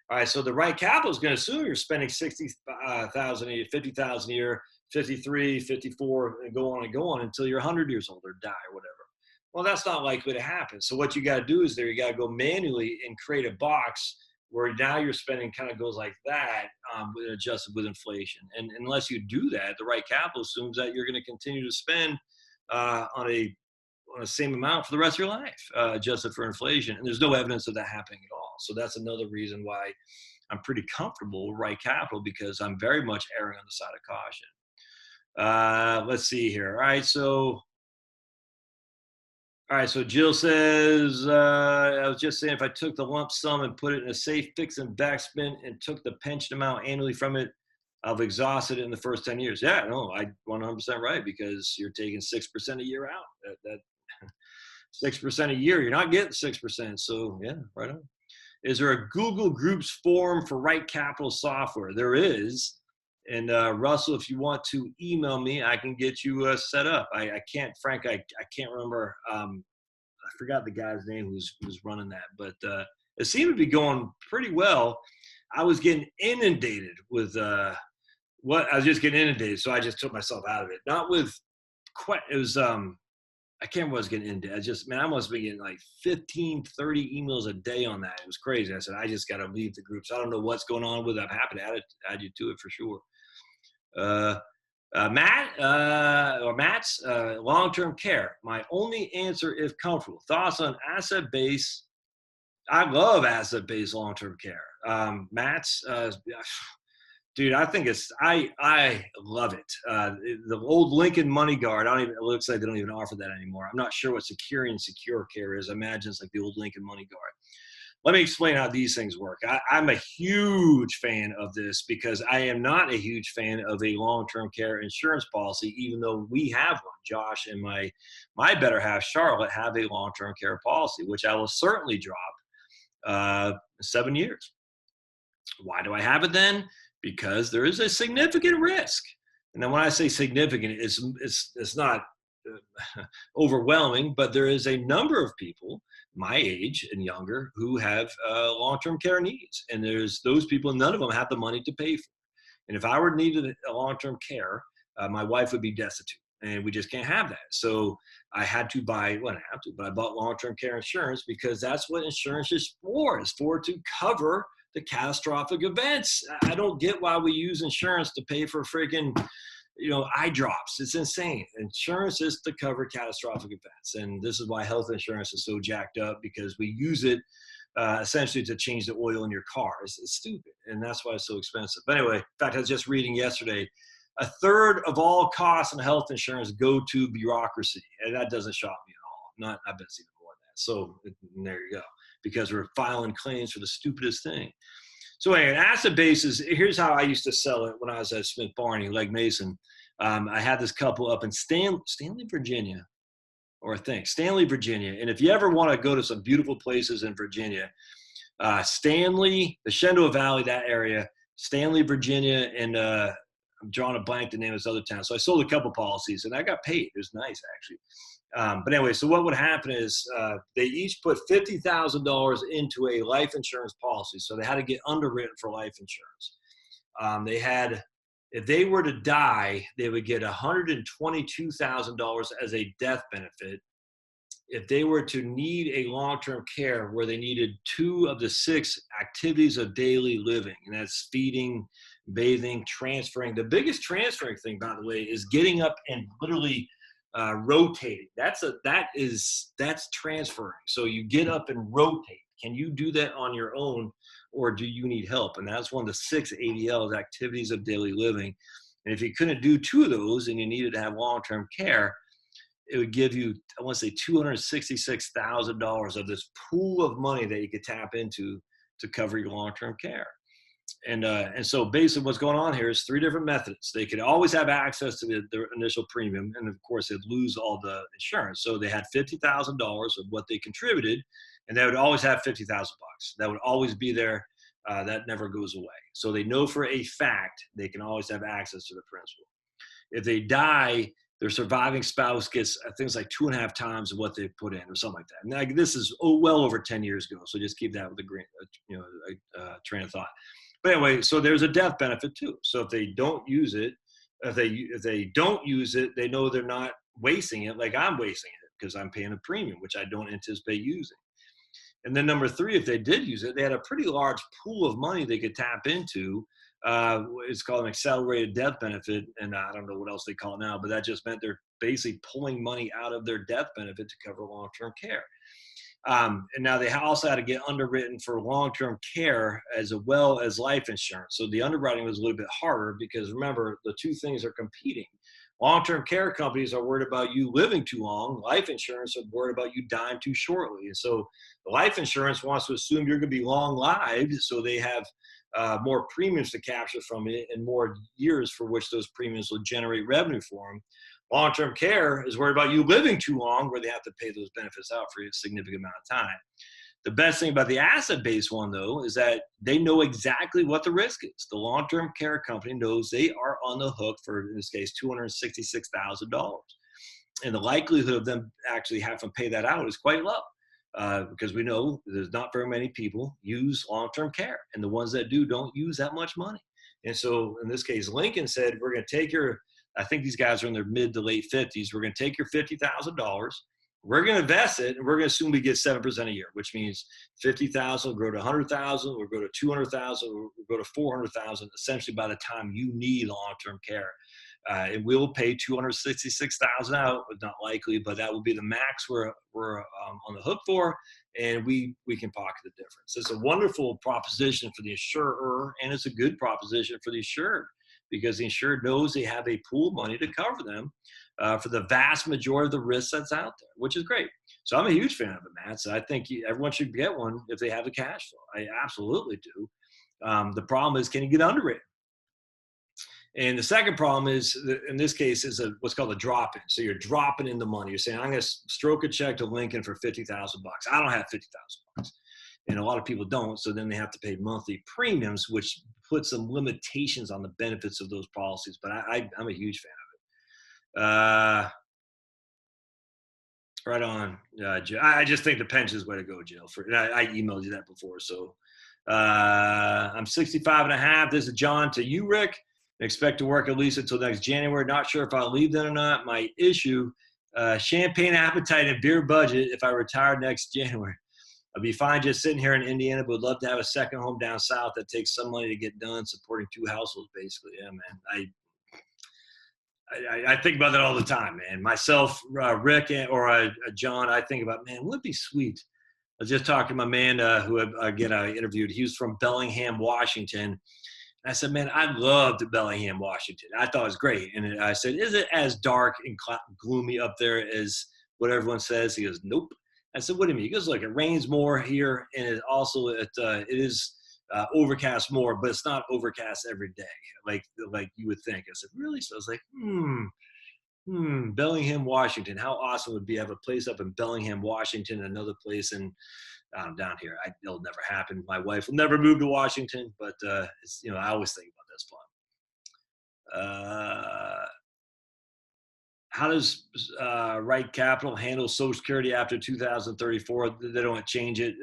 All right, so the Right Capital is going to assume you're spending $60,000 a year, $50,000 a year, 53, 54, and go on until you're 100 years old or die or whatever. Well, that's not likely to happen. So what you got to do is you got to go manually and create a box where now your spending kind of goes like that, adjusted with inflation. And unless you do that, the Right Capital assumes that you're going to continue to spend on the same amount for the rest of your life, adjusted for inflation. And there's no evidence of that happening at all. So that's another reason why I'm pretty comfortable with Right Capital, because I'm very much erring on the side of caution. Let's see here. All right, so Jill says, I was just saying, if I took the lump sum and put it in a safe fixed investment and took the pension amount annually from it, I've exhausted it in the first 10 years. Yeah, no, I 100% right, because you're taking 6% a year out. That 6% a year, you're not getting 6%. So yeah, right on. Is there a Google Groups forum for Right Capital software? There is. And Russell, if you want to email me, I can get you set up. I can't, Frank, I can't remember. I forgot the guy's name who's running that, but it seemed to be going pretty well. I was getting inundated with I was just getting inundated, so I just took myself out of it. Not with it was I can't remember what I was getting into. I must be getting like 15, 30 emails a day on that. It was crazy. I said, I just got to leave the groups. I don't know what's going on with it. I'm happy to add you to it for sure. Matt's long-term care. My only answer, if comfortable. Thoughts on asset-based? I love asset-based long-term care. Matt's, dude, I think I love it. The old Lincoln Money Guard, it looks like they don't even offer that anymore. I'm not sure what Secure and Secure Care is. I imagine it's like the old Lincoln Money Guard. let me explain how these things work. I'm a huge fan of this because I am not a huge fan of a long-term care insurance policy, even though we have one. Josh and my better half, Charlotte, have a long-term care policy, which I will certainly drop 7 years. Why do I have it then? Because there is a significant risk. And then when I say significant, it's not overwhelming, but there is a number of people my age and younger who have long-term care needs. And there's those people, none of them have the money to pay for. And if I were needed a long-term care, my wife would be destitute. And we just can't have that. So I had to buy, well, I have to, but I bought long-term care insurance because that's what insurance is for to cover the catastrophic events. I don't get why we use insurance to pay for freaking, eye drops. It's insane. Insurance is to cover catastrophic events. And this is why health insurance is so jacked up, because we use it essentially to change the oil in your car. It's stupid. And that's why it's so expensive. But anyway, in fact, I was just reading yesterday, 1/3 of all costs in health insurance go to bureaucracy. And that doesn't shock me at all. I've been seeing more than that. So there you go. Because we're filing claims for the stupidest thing. So anyway, an asset basis, here's how I used to sell it when I was at Smith Barney, Legg Mason. I had this couple up in Stanley, Virginia, Stanley, Virginia. And if you ever want to go to some beautiful places in Virginia, Stanley, the Shenandoah Valley, that area, Stanley, Virginia, and I'm drawing a blank the name of this other town. So I sold a couple policies and I got paid. It was nice, actually. But anyway, so what would happen is they each put $50,000 into a life insurance policy. So they had to get underwritten for life insurance. If they were to die, they would get $122,000 as a death benefit. If they were to need a long-term care where they needed 2 of the 6 activities of daily living, and that's feeding, bathing, transferring. The biggest transferring thing, by the way, is getting up and literally rotating. That's transferring. So you get up and rotate. Can you do that on your own, or do you need help? And that's one of the 6 ADLs, activities of daily living. And if you couldn't do 2 of those and you needed to have long-term care, it would give you, I want to say, $266,000 of this pool of money that you could tap into to cover your long-term care. And so basically what's going on here is 3 different methods. They could always have access to their initial premium, and of course they'd lose all the insurance. So they had $50,000 of what they contributed, and they would always have $50,000. That would always be there. That never goes away. So they know for a fact they can always have access to the principal. If they die, their surviving spouse gets, I think it's like 2.5 times what they put in, or something like that. And this is well over 10 years ago, so just keep that with a train of thought. But anyway, so there's a death benefit too. So if they don't use it, if they don't use it, they know they're not wasting it like I'm wasting it, because I'm paying a premium, which I don't anticipate using. And then number 3, if they did use it, they had a pretty large pool of money they could tap into. It's called an accelerated death benefit, and I don't know what else they call it now, but that just meant they're basically pulling money out of their death benefit to cover long-term care. And now they also had to get underwritten for long-term care as well as life insurance. So the underwriting was a little bit harder because, remember, the 2 things are competing. Long-term care companies are worried about you living too long. Life insurance are worried about you dying too shortly. And so the life insurance wants to assume you're going to be long-lived, so they have more premiums to capture from it and more years for which those premiums will generate revenue for them. Long-term care is worried about you living too long, where they have to pay those benefits out for a significant amount of time. The best thing about the asset-based one, though, is that they know exactly what the risk is. The long-term care company knows they are on the hook for, in this case, $266,000. And the likelihood of them actually having to pay that out is quite low, because we know there's not very many people use long-term care. And the ones that do don't use that much money. And so in this case, Lincoln said, we're going to take I think these guys are in their mid to late 50s. We're going to take your $50,000. We're going to invest it, and we're going to assume we get 7% a year, which means 50,000 will grow to 100,000, we'll go to 200,000, we'll go to 400,000, essentially by the time you need long-term care. And we'll pay 266,000 out, but not likely, but that will be the max we're on the hook for, and we can pocket the difference. It's a wonderful proposition for the insurer, and it's a good proposition for the insured, because the insured knows they have a pool of money to cover them for the vast majority of the risk that's out there, which is great. So I'm a huge fan of it, Matt. So I think everyone should get one if they have the cash flow. I absolutely do. The problem is, can you get underwritten? And the second problem is, in this case, is what's called a drop-in. So you're dropping in the money. You're saying, I'm going to stroke a check to Lincoln for $50,000. I don't have $50,000. And a lot of people don't. So then they have to pay monthly premiums, which puts some limitations on the benefits of those policies. But I'm a huge fan of it. Right on. I just think the pension is the way to go, Jill. I emailed you that before. So I'm 65 and a half. This is John to you, Rick. Expect to work at least until next January. Not sure if I'll leave then or not. My issue, champagne appetite and beer budget if I retire next January. I'll be fine just sitting here in Indiana, but would love to have a second home down south that takes some money to get done, supporting 2 households, basically. Yeah, man. I think about that all the time, man. Myself, Rick, or John, I think about, man, wouldn't it be sweet? I was just talking to my man who, again, I interviewed. He was from Bellingham, Washington. I said, man, I loved Bellingham, Washington. I thought it was great. And I said, is it as dark and gloomy up there as what everyone says? He goes, nope. I said, what do you mean? He goes, look, it rains more here, and it also it is overcast more, but it's not overcast every day, like you would think. I said, really? So I was like, Bellingham, Washington. How awesome would it be to have a place up in Bellingham, Washington, another place in down here. It'll never happen. My wife will never move to Washington, but it's, I always think about this. How does Right Capital handle Social Security after 2034? They don't change it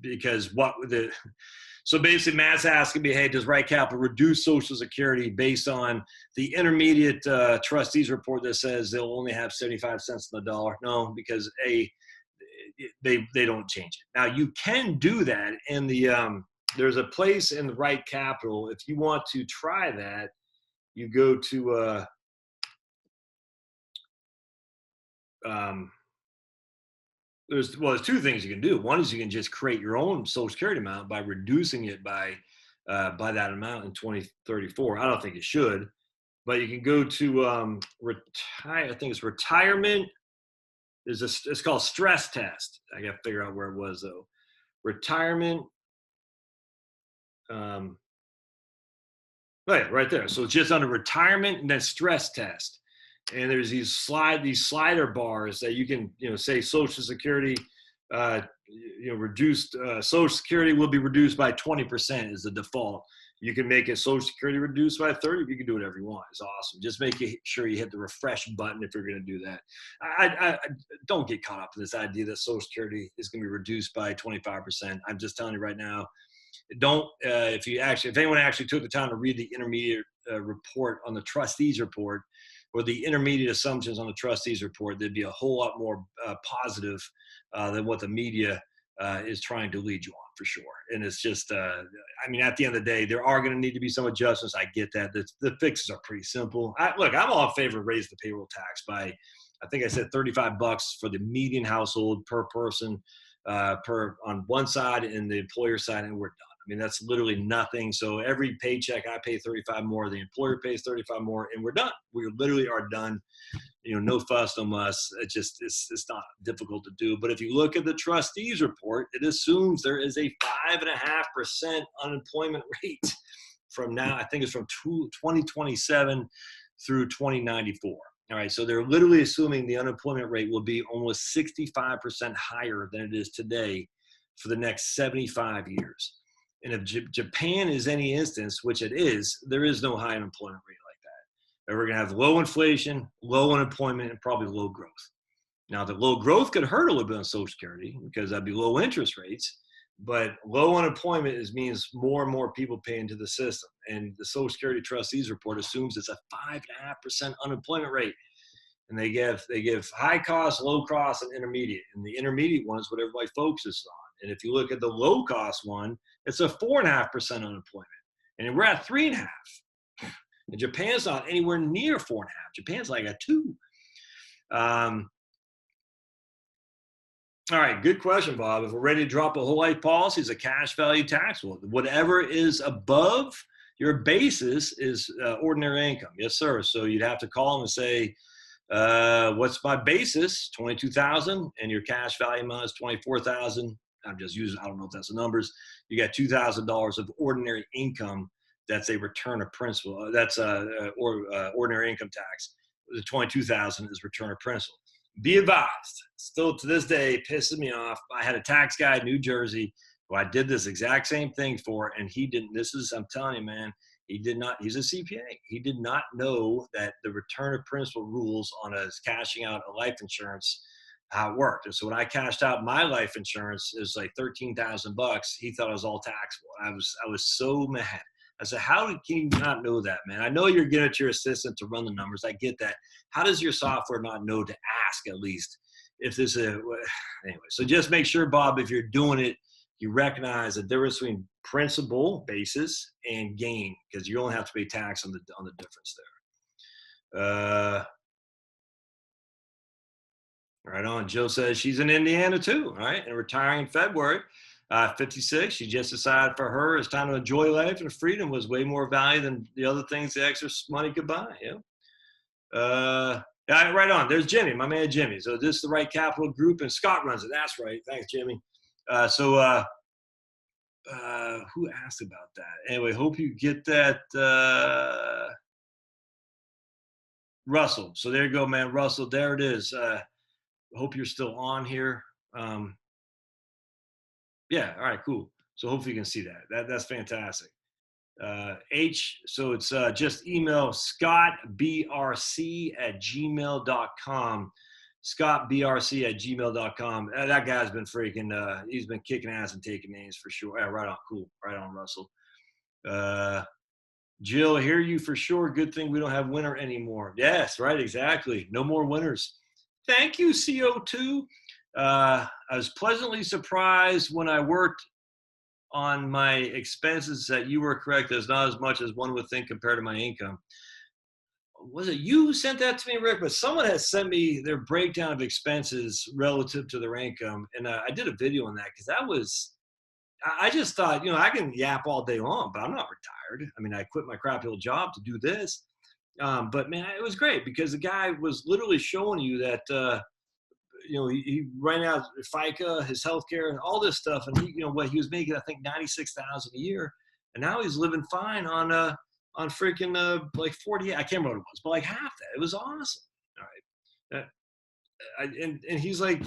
because so basically Matt's asking me, hey, does Right Capital reduce Social Security based on the intermediate trustees report that says they'll only have 75 cents on the dollar? No, because they don't change it. Now you can do that in the there's a place in the Right Capital. If you want to try that, you go to there's 2 things you can do. One is you can just create your own Social Security amount by reducing it by that amount in 2034. I don't think you should, but you can go to retire. I think it's retirement. It's called stress test. I got to figure out where it was though. Retirement. Right there. So it's just under retirement and then stress test. And there's these slider bars that you can, say Social Security, reduced, Social Security will be reduced by 20% is the default. You can make it Social Security reduced by 30. You can do whatever you want. It's awesome. Just make sure you hit the refresh button if you're going to do that. I don't get caught up in this idea that Social Security is going to be reduced by 25%. I'm just telling you right now, don't, if anyone actually took the time to read the intermediate report on the trustees report, or the intermediate assumptions on the trustees report, there'd be a whole lot more positive than what the media is trying to lead you on, for sure. And it's just, at the end of the day, there are going to need to be some adjustments. I get that. The fixes are pretty simple. I'm all in favor of raising the payroll tax by, I think I said $35 for the median household per person on one side and the employer side, and we're done. That's literally nothing. So every paycheck I pay 35 more, the employer pays 35 more, and we're done. We literally are done. No fuss, no muss. It's not difficult to do. But if you look at the trustees report, it assumes there is a 5.5% unemployment rate from now. I think it's from 2027 through 2094. All right. So they're literally assuming the unemployment rate will be almost 65% higher than it is today for the next 75 years. And if Japan is any instance, which it is, there is no high unemployment rate like that. And we're going to have low inflation, low unemployment, and probably low growth. Now, the low growth could hurt a little bit on Social Security because that'd be low interest rates, but low unemployment means more and more people pay into the system. And the Social Security trustees report assumes it's a 5.5% unemployment rate. And they give high cost, low cost, and intermediate. And the intermediate one is what everybody focuses on. And if you look at the low cost one, it's a 4.5% unemployment. And we're at 3.5. And Japan's not anywhere near 4.5. Japan's like a 2. All right, good question, Bob. If we're ready to drop a whole life policy, it's a cash value taxable. Whatever is above Your basis is ordinary income. Yes, sir. So you'd have to call them and say, what's my basis? 22,000, and your cash value amount is 24,000. I'm just using, I don't know if that's the numbers. You got $2,000 of ordinary income. That's a return of principal. That's ordinary income tax. The 22,000 is return of principal. Be advised. Still to this day pisses me off. I had a tax guy in New Jersey who I did this exact same thing for, and he didn't. This is, I'm telling you, man. He did not, he's a CPA. He did not know that the return of principal rules on us cashing out a life insurance, how it worked. And so when I cashed out my life insurance, it was like 13,000 bucks. He thought it was all taxable. I was so mad. I said, how can you not know that, man? I know you're giving it to your assistant to run the numbers. I get that. How does your software not know to ask at least if this is anyway? So just make sure, Bob, if you're doing it, you recognize the difference between principal basis and gain, because you only have to pay tax on the difference there. Right on. Jill says she's in Indiana too, right? And retiring in February. 56. She just decided for her it's time to enjoy life, and freedom was way more value than the other things the extra money could buy. Yeah. Yeah, right on. There's Jimmy, my man Jimmy. So this is the Right Capital Group, and Scott runs it. That's right. Thanks, Jimmy. Who asked about that? Anyway, hope you get that. Russell. So there you go, man. Russell, there it is. Hope you're still on here. Yeah, all right, cool. So hopefully you can see that. That's fantastic. So it's just email scottbrc@gmail.com. scottbrc@gmail.com. That guy's been freaking, he's been kicking ass and taking names for sure. Yeah, right on, cool. Right on, Russell. Jill, I hear you for sure. Good thing we don't have winter anymore. Yes, right, exactly. No more winters. Thank you, CO2. I was pleasantly surprised when I worked on my expenses that you were correct. There's not as much as one would think compared to my income. Was it you who sent that to me, Rick? But someone has sent me their breakdown of expenses relative to their income. And I did a video on that because I just thought, I can yap all day long, but I'm not retired. I mean, I quit my crappy old job to do this. But man, it was great because the guy was literally showing you that, he ran out FICA, his healthcare, and all this stuff, and what he was making, I think $96,000 a year, and now he's living fine on freaking like 48. I can't remember what it was, but like half that. It was awesome. All right, and he's like,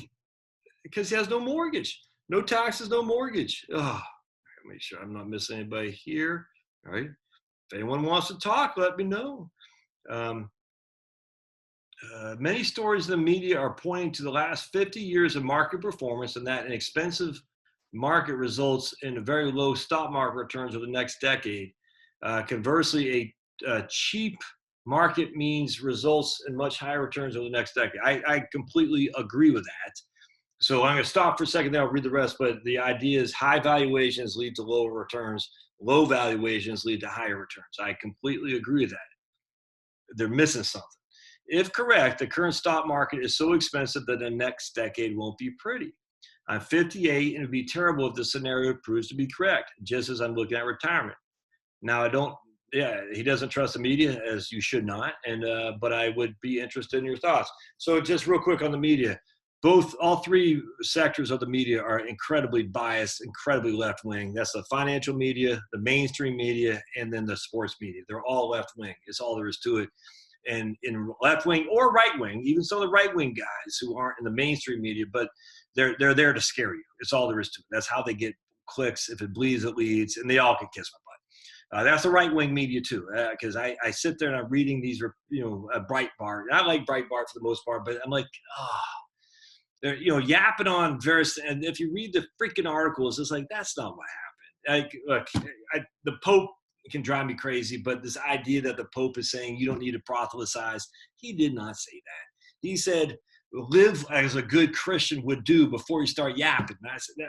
because he has no mortgage, no taxes, no mortgage. Oh, make sure I'm not missing anybody here. All right, if anyone wants to talk, let me know. Many stories in the media are pointing to the last 50 years of market performance, and that an expensive market results in very low stock market returns over the next decade. Conversely, a cheap market means results in much higher returns over the next decade. I completely agree with that. So I'm going to stop for a second there. I'll read the rest, but the idea is high valuations lead to lower returns. Low valuations lead to higher returns. I completely agree with that. They're missing something. If correct, the current stock market is so expensive that the next decade won't be pretty. I'm 58, and it'd be terrible if the scenario proves to be correct, just as I'm looking at retirement. Now, he doesn't trust the media, as you should not, but I would be interested in your thoughts. So just real quick on the media, all three sectors of the media are incredibly biased, incredibly left-wing. That's the financial media, the mainstream media, and then the sports media. They're all left-wing. It's all there is to it. And in left-wing or right-wing, even some of the right-wing guys who aren't in the mainstream media, but they're there to scare you. It's all there is to it. That's how they get clicks. If it bleeds, it leads, and they all can kiss my butt. That's the right-wing media too, because I sit there and I'm reading these, Breitbart. And I like Breitbart for the most part, but I'm like, they're yapping on various. And if you read the freaking articles, it's like that's not what happened. Like, look, the Pope can drive me crazy, but this idea that the Pope is saying you don't need to proselytize, he did not say that. He said, live as a good Christian would do before you start yapping.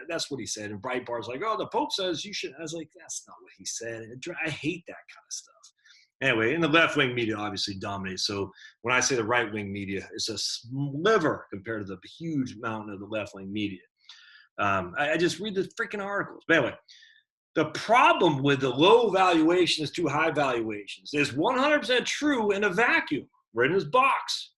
That's what he said. And Breitbart's like, oh, the Pope says you should. I was like, that's not what he said. I hate that kind of stuff. Anyway, and the left-wing media obviously dominates. So when I say the right-wing media, it's a sliver compared to the huge mountain of the left-wing media. I just read the freaking articles. But anyway, The problem with the low valuations to high valuations is 100% true in a vacuum, right in this box.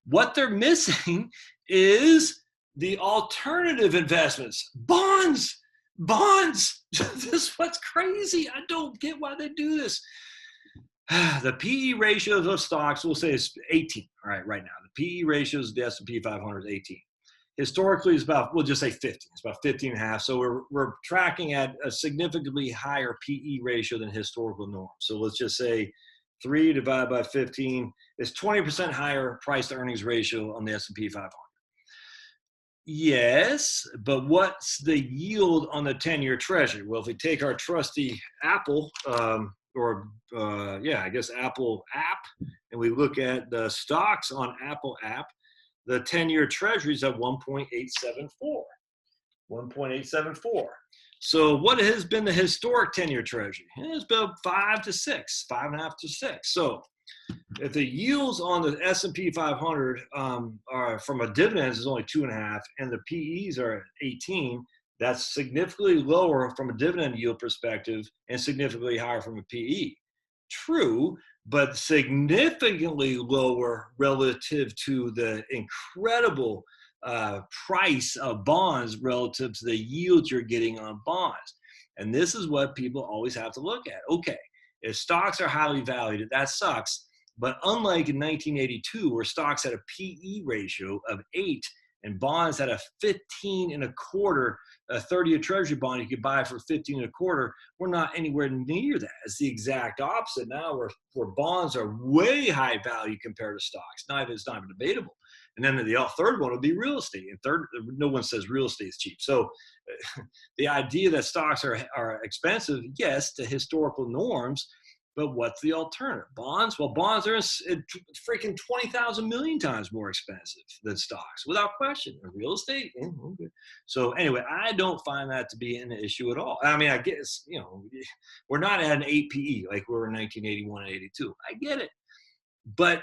What they're missing is the alternative investments, bonds. This is what's crazy. I don't get why they do this. The PE ratios of stocks, we'll say it's 18. All right now. The PE ratios of the S&P 500 is 18. Historically, it's about, we'll just say 15. It's about 15 and a half. So we're tracking at a significantly higher PE ratio than historical norms. So let's just say 3 divided by 15 is 20% higher price to earnings ratio on the S&P 500. Yes, but what's the yield on the 10-year treasury? Well, if we take our trusty Apple, I guess Apple app, and we look at the stocks on Apple app, the 10-year treasury is at 1.874. 1.874. So what has been the historic 10-year treasury? It's about 5 to 6, 5.5 to 6. So if the yields on the S&P 500 are from a dividends is only 2.5, and the PEs are 18, that's significantly lower from a dividend yield perspective and significantly higher from a PE. True, but significantly lower relative to the incredible price of bonds relative to the yield you're getting on bonds. And this is what people always have to look at. Okay, if stocks are highly valued, that sucks. But unlike in 1982, where stocks had a PE ratio of 8 and bonds had a 15.25, a 30-year treasury bond you could buy for 15.25, we're not anywhere near that. It's the exact opposite now, where bonds are way high value compared to stocks. It's not even debatable. And then the third one would be real estate. And third, no one says real estate is cheap. So the idea that stocks are expensive, yes, to historical norms, but what's the alternative? Bonds? Well, bonds are freaking 20,000 million times more expensive than stocks, without question. And real estate? Okay. So anyway, I don't find that to be an issue at all. I mean, I guess, we're not at an 8 PE like we were in 1981 and 82. I get it. But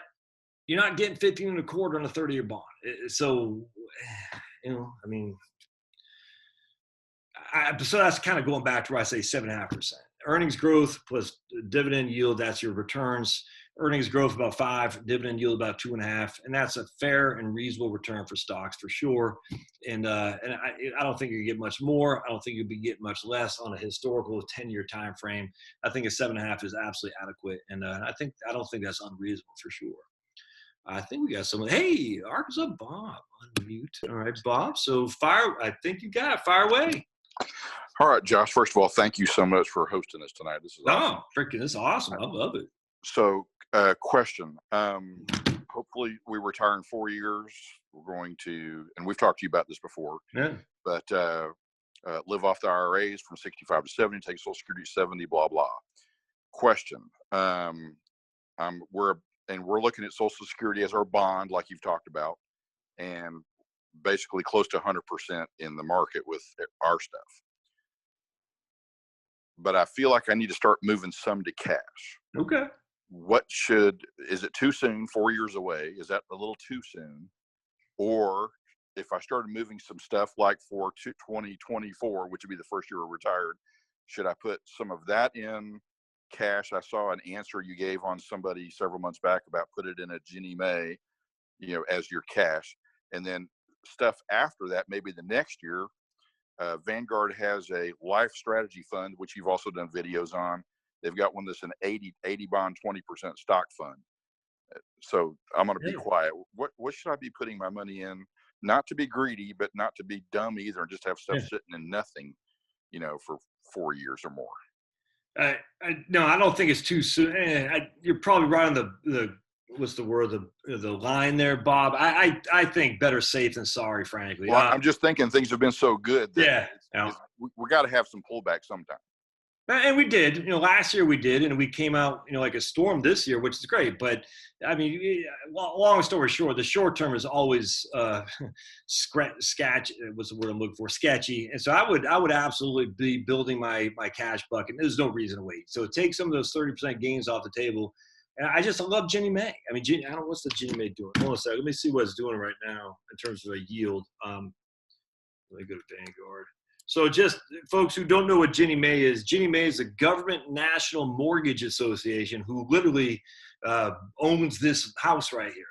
you're not getting 15.25 on a 30-year bond. So, I mean, so that's kind of going back to where I say 7.5%. Earnings growth plus dividend yield, that's your returns. Earnings growth about 5, dividend yield about 2.5, and that's a fair and reasonable return for stocks for sure. And I don't think you get much more. I don't think you'll be getting much less on a historical 10-year time frame. I think a 7.5 is absolutely adequate, and I don't think that's unreasonable for sure. I think we got someone. Hey, Arkansas Bob, unmute. All right, Bob. So I think you got it. Fire away. All right, Josh. First of all, thank you so much for hosting us tonight. This is awesome. Freaking, this is awesome. I love it. So, question. Hopefully, we retire in 4 years. We're going to, and we've talked to you about this before. Yeah. But live off the IRAs from 65 to 70, take Social Security to 70, blah blah. Question. We're looking at Social Security as our bond, like you've talked about, and basically close to 100% in the market with our stuff. But I feel like I need to start moving some to cash. Okay. Is it too soon, 4 years away? Is that a little too soon? Or if I started moving some stuff like for 2024, which would be the first year we're retired, should I put some of that in cash? I saw an answer you gave on somebody several months back about put it in a Ginnie Mae, as your cash. And then stuff after that, maybe the next year, Vanguard has a life strategy fund, which you've also done videos on. They've got one that's an 80 bond, 20% stock fund. So I'm going to be quiet. What should I be putting my money in? Not to be greedy, but not to be dumb either, and just have stuff sitting in nothing, for 4 years or more. No, I don't think it's too soon. You're probably right on the what's the word, the line there, Bob. I think better safe than sorry, frankly. Well, I'm just thinking things have been so good that we got to have some pullback sometime. And we did, last year we did, and we came out, like a storm this year, which is great. But I mean, long story short, the short term is always sketchy. What's the word I'm looking for? Sketchy. And so I would absolutely be building my cash bucket. There's no reason to wait. So take some of those 30% gains off the table. And I love Ginnie Mae. I mean, I don't know what's the Ginnie Mae doing. Hold on a second. Let me see what it's doing right now in terms of a yield. Let me go to Vanguard. So just folks who don't know what Ginnie Mae is a government national mortgage association who literally owns this house right here.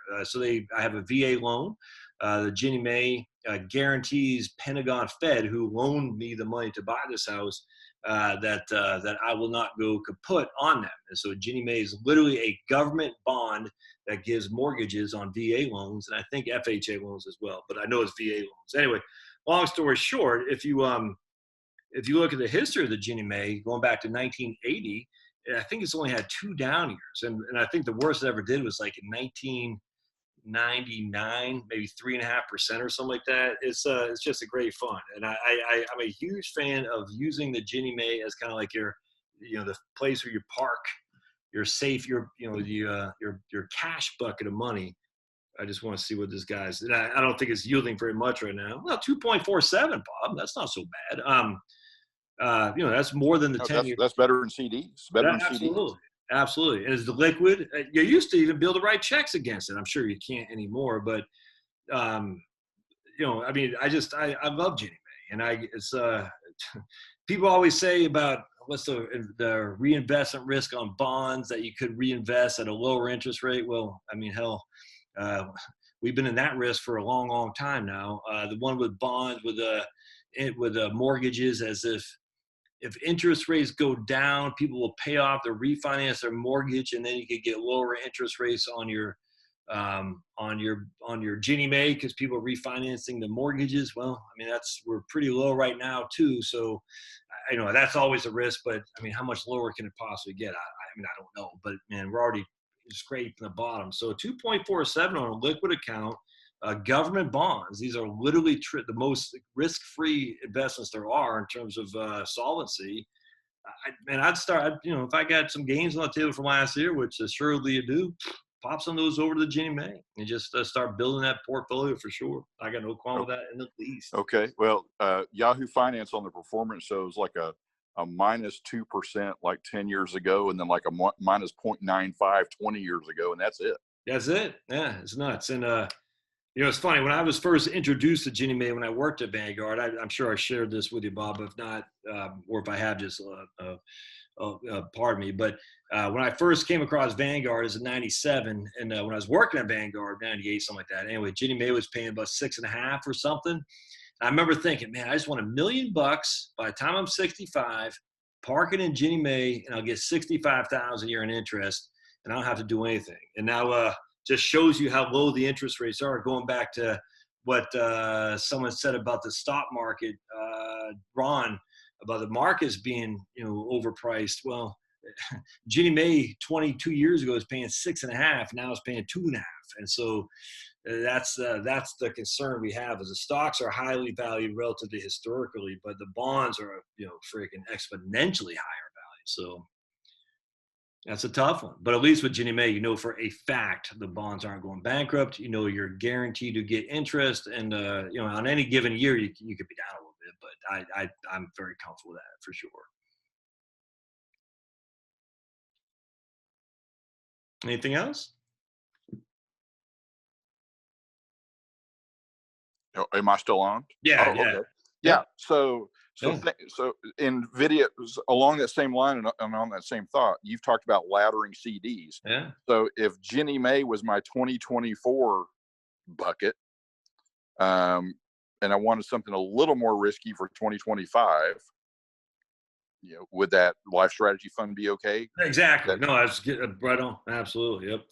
I have a VA loan. The Ginnie Mae guarantees Pentagon Fed, who loaned me the money to buy this house, that I will not go kaput on them. And so Ginnie Mae is literally a government bond that gives mortgages on VA loans, and I think FHA loans as well, but I know it's VA loans. Anyway, long story short, if you look at the history of the Ginnie Mae going back to 1980, I think it's only had 2 down years, and I think the worst it ever did was like in 1999, maybe 3.5% or something like that. It's just a great fund, and I'm a huge fan of using the Ginnie Mae as kind of like your, the place where you park your safe, your cash bucket of money. I just want to see what this guy's. And I don't think it's yielding very much right now. Well, 2.47, Bob. That's not so bad. That's more than the 10 years. That's better than CDs. Better than Absolutely. CDs. Absolutely. And it's the liquid. You used to even be able to write checks against it. I'm sure you can't anymore, but I love Ginnie Mae, and people always say about what's the reinvestment risk on bonds, that you could reinvest at a lower interest rate. Well, I mean, hell, we've been in that risk for a long, long time now. The one with bonds, with mortgages, as if interest rates go down, people will pay off their refinance their mortgage, and then you could get lower interest rates on your Ginnie Mae because people are refinancing the mortgages. Well, I mean, we're pretty low right now too. So, that's always a risk. But I mean, how much lower can it possibly get? I don't know. But man, we're already scraping the bottom. So 2.47 on a liquid account. Government bonds. These are literally the most risk-free investments there are in terms of solvency. I'd start. If I got some gains on the table from last year, which assuredly you do, pop some of those over to the Ginnie Mae and just start building that portfolio for sure. I got no qualm with that in the least. Okay. Well, Yahoo Finance on the performance shows like a -2% like 10 years ago, and then like a minus 0.95 20 years ago, and that's it. That's it. Yeah, it's nuts. And it's funny, when I was first introduced to Ginnie Mae when I worked at Vanguard, I'm sure I shared this with you, Bob. If not, or if I have, just pardon me. But when I first came across Vanguard, it was in '97, and when I was working at Vanguard, '98, something like that. Anyway, Ginnie Mae was paying about 6.5 or something. I remember thinking, man, I just want $1 million by the time I'm 65, park it in Ginnie Mae, and I'll get $65,000 a year in interest, and I don't have to do anything. And now, just shows you how low the interest rates are. Going back to what someone said about the stock market, Ron, about the markets being overpriced. Well, Ginnie Mae 22 years ago was paying 6.5, now it's paying 2.5, and so that's the concern we have. Is the stocks are highly valued relatively historically, but the bonds are freaking exponentially higher value. So that's a tough one. But at least with Ginnie Mae, for a fact the bonds aren't going bankrupt. You're guaranteed to get interest, and on any given year you could be down a little bit, but I'm very comfortable with that for sure. Anything else? Am I still on? Yeah, Oh, yeah. okay. Yeah. So Yeah. So in videos along that same line and on that same thought, you've talked about laddering CDs. Yeah. So if Ginnie Mae was my 2024 bucket, and I wanted something a little more risky for 2025, would that life strategy fund be okay? Exactly. No, that's right on. Absolutely. Yep.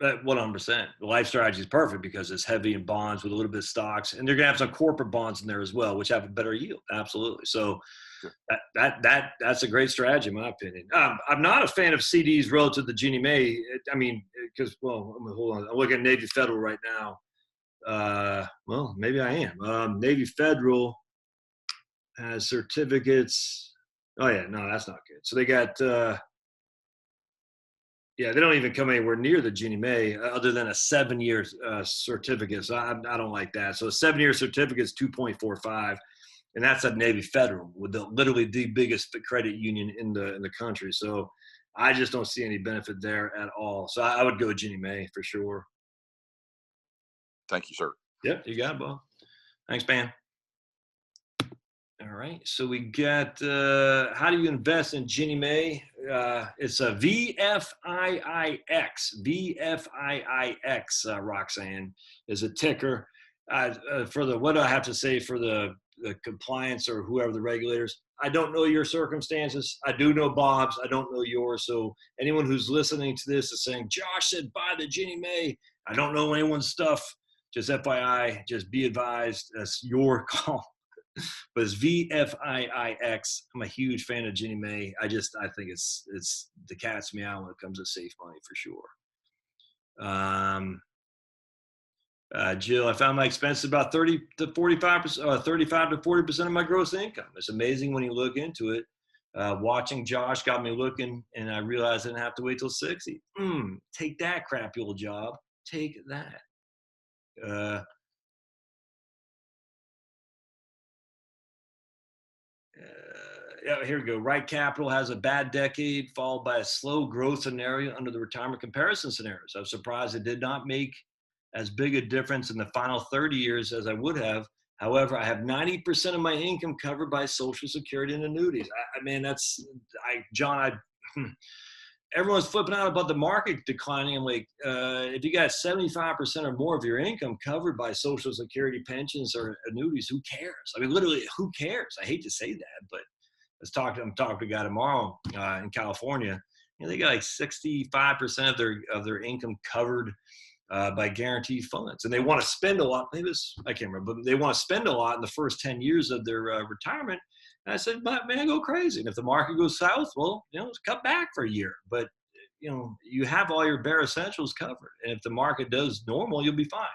100%. The life strategy is perfect because it's heavy in bonds with a little bit of stocks, and they're gonna have some corporate bonds in there as well, which have a better yield. Absolutely. So Sure. that's a great strategy in my opinion. I'm not a fan of CDs relative to Ginnie Mae. I mean, because hold on. I'm looking at Navy Federal right now. Well, maybe I am. Navy Federal has certificates. Oh yeah, no, that's not good. So they got. Yeah, they don't even come anywhere near the Ginnie Mae other than a 7-year certificate. So I don't like that. So a 7-year certificate is 2.45, and that's at Navy Federal, with literally the biggest credit union in the country. So I just don't see any benefit there at all. So I would go Ginnie Mae for sure. Thank you, sir. Yep, you got it, Bob. Thanks, man. All right. So we got, how do you invest in Ginnie Mae? It's a VFIIX. VFIIX, Roxanne, is a ticker. For the, what do I have to say for the compliance or whoever the regulators? I don't know your circumstances. I do know Bob's. I don't know yours. So anyone who's listening to this is saying, Josh said buy the Ginnie Mae. I don't know anyone's stuff. Just FYI, just be advised. That's your call. But it's VFIIX. I'm a huge fan of Ginnie Mae. I think it's the cat's meow when it comes to safe money for sure. Jill, I found my expenses about 30 to 45%, 35 to 40% of my gross income. It's amazing when you look into it. Watching Josh got me looking, and I realized I didn't have to wait till 60. Take that, crappy old job. Take that. Yeah, here we go. Right Capital has a bad decade followed by a slow growth scenario under the retirement comparison scenarios. I'm surprised it did not make as big a difference in the final 30 years as I would have. However, I have 90% of my income covered by Social Security and annuities. John, everyone's flipping out about the market declining. I'm like, if you got 75% or more of your income covered by Social Security, pensions, or annuities, who cares? I mean, literally, who cares? I hate to say that, but I'm talking to a guy tomorrow in California. They got like 65% of their income covered by guaranteed funds, and they want to spend a lot. Maybe I can't remember, but they want to spend a lot in the first 10 years of their retirement. And I said, man, go crazy. And if the market goes south, well, cut back for a year. But you have all your bare essentials covered, and if the market does normal, you'll be fine.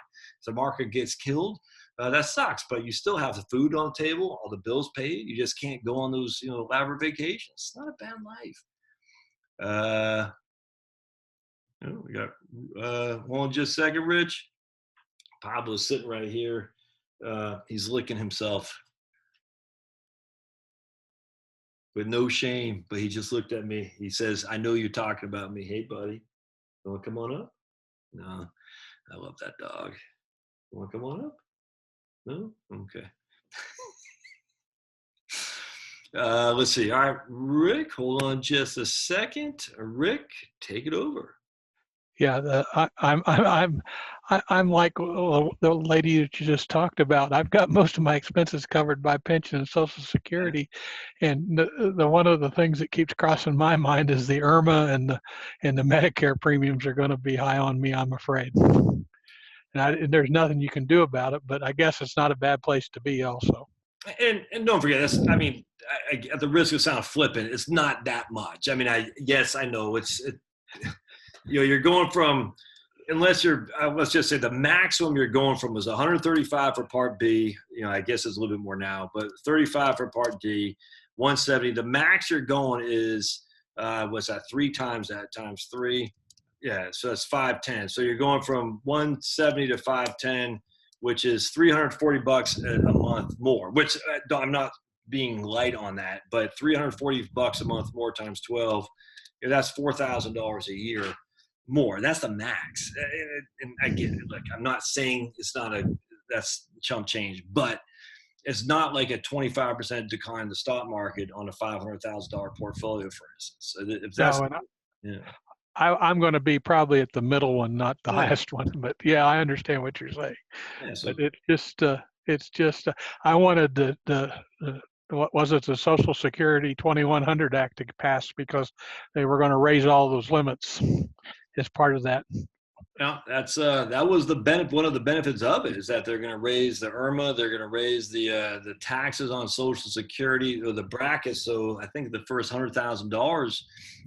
If the market gets killed, that sucks, but you still have the food on the table, all the bills paid. You just can't go on those, elaborate vacations. It's not a bad life. We got, hold on just a second, Rich. Pablo's sitting right here. He's licking himself with no shame, but he just looked at me. He says, I know you're talking about me. Hey, buddy, you want to come on up? No, I love that dog. You want to come on up? No? Okay. Let's see. All right, Rick, hold on just a second. Rick, take it over. Yeah, I'm like the lady that you just talked about. I've got most of my expenses covered by pension and Social Security, and the one of the things that keeps crossing my mind is the IRMA and the Medicare premiums are going to be high on me, I'm afraid. And there's nothing you can do about it, but I guess it's not a bad place to be also. And don't forget this. I mean, at the risk of sounding flippant, it's not that much. I mean, I know you're going from, unless you're, let's just say the maximum you're going from is 135 for Part B. I guess it's a little bit more now, but 35 for Part D, 170. The max you're going is, what's that? 3 times that times 3. Yeah, so that's 510. So you're going from 170 to 510, which is $340 a month more. Which I'm not being light on that, but $340 a month more times 12, that's $4,000 a year more. That's the max. And I get it. Like, I'm not saying that's chump change, but it's not like a 25% decline in the stock market on a $500,000 portfolio, for instance. If that's, I'm going to be probably at the middle one, not the highest one. But yeah, I understand what you're saying. Yeah, so, but it's just I wanted the what was it, the Social Security 2100 Act to pass because they were going to raise all those limits as part of that. Yeah, that was one of the benefits of it, is that they're going to raise the IRMA, they're going to raise the taxes on Social Security, or the brackets. So I think the first $100,000,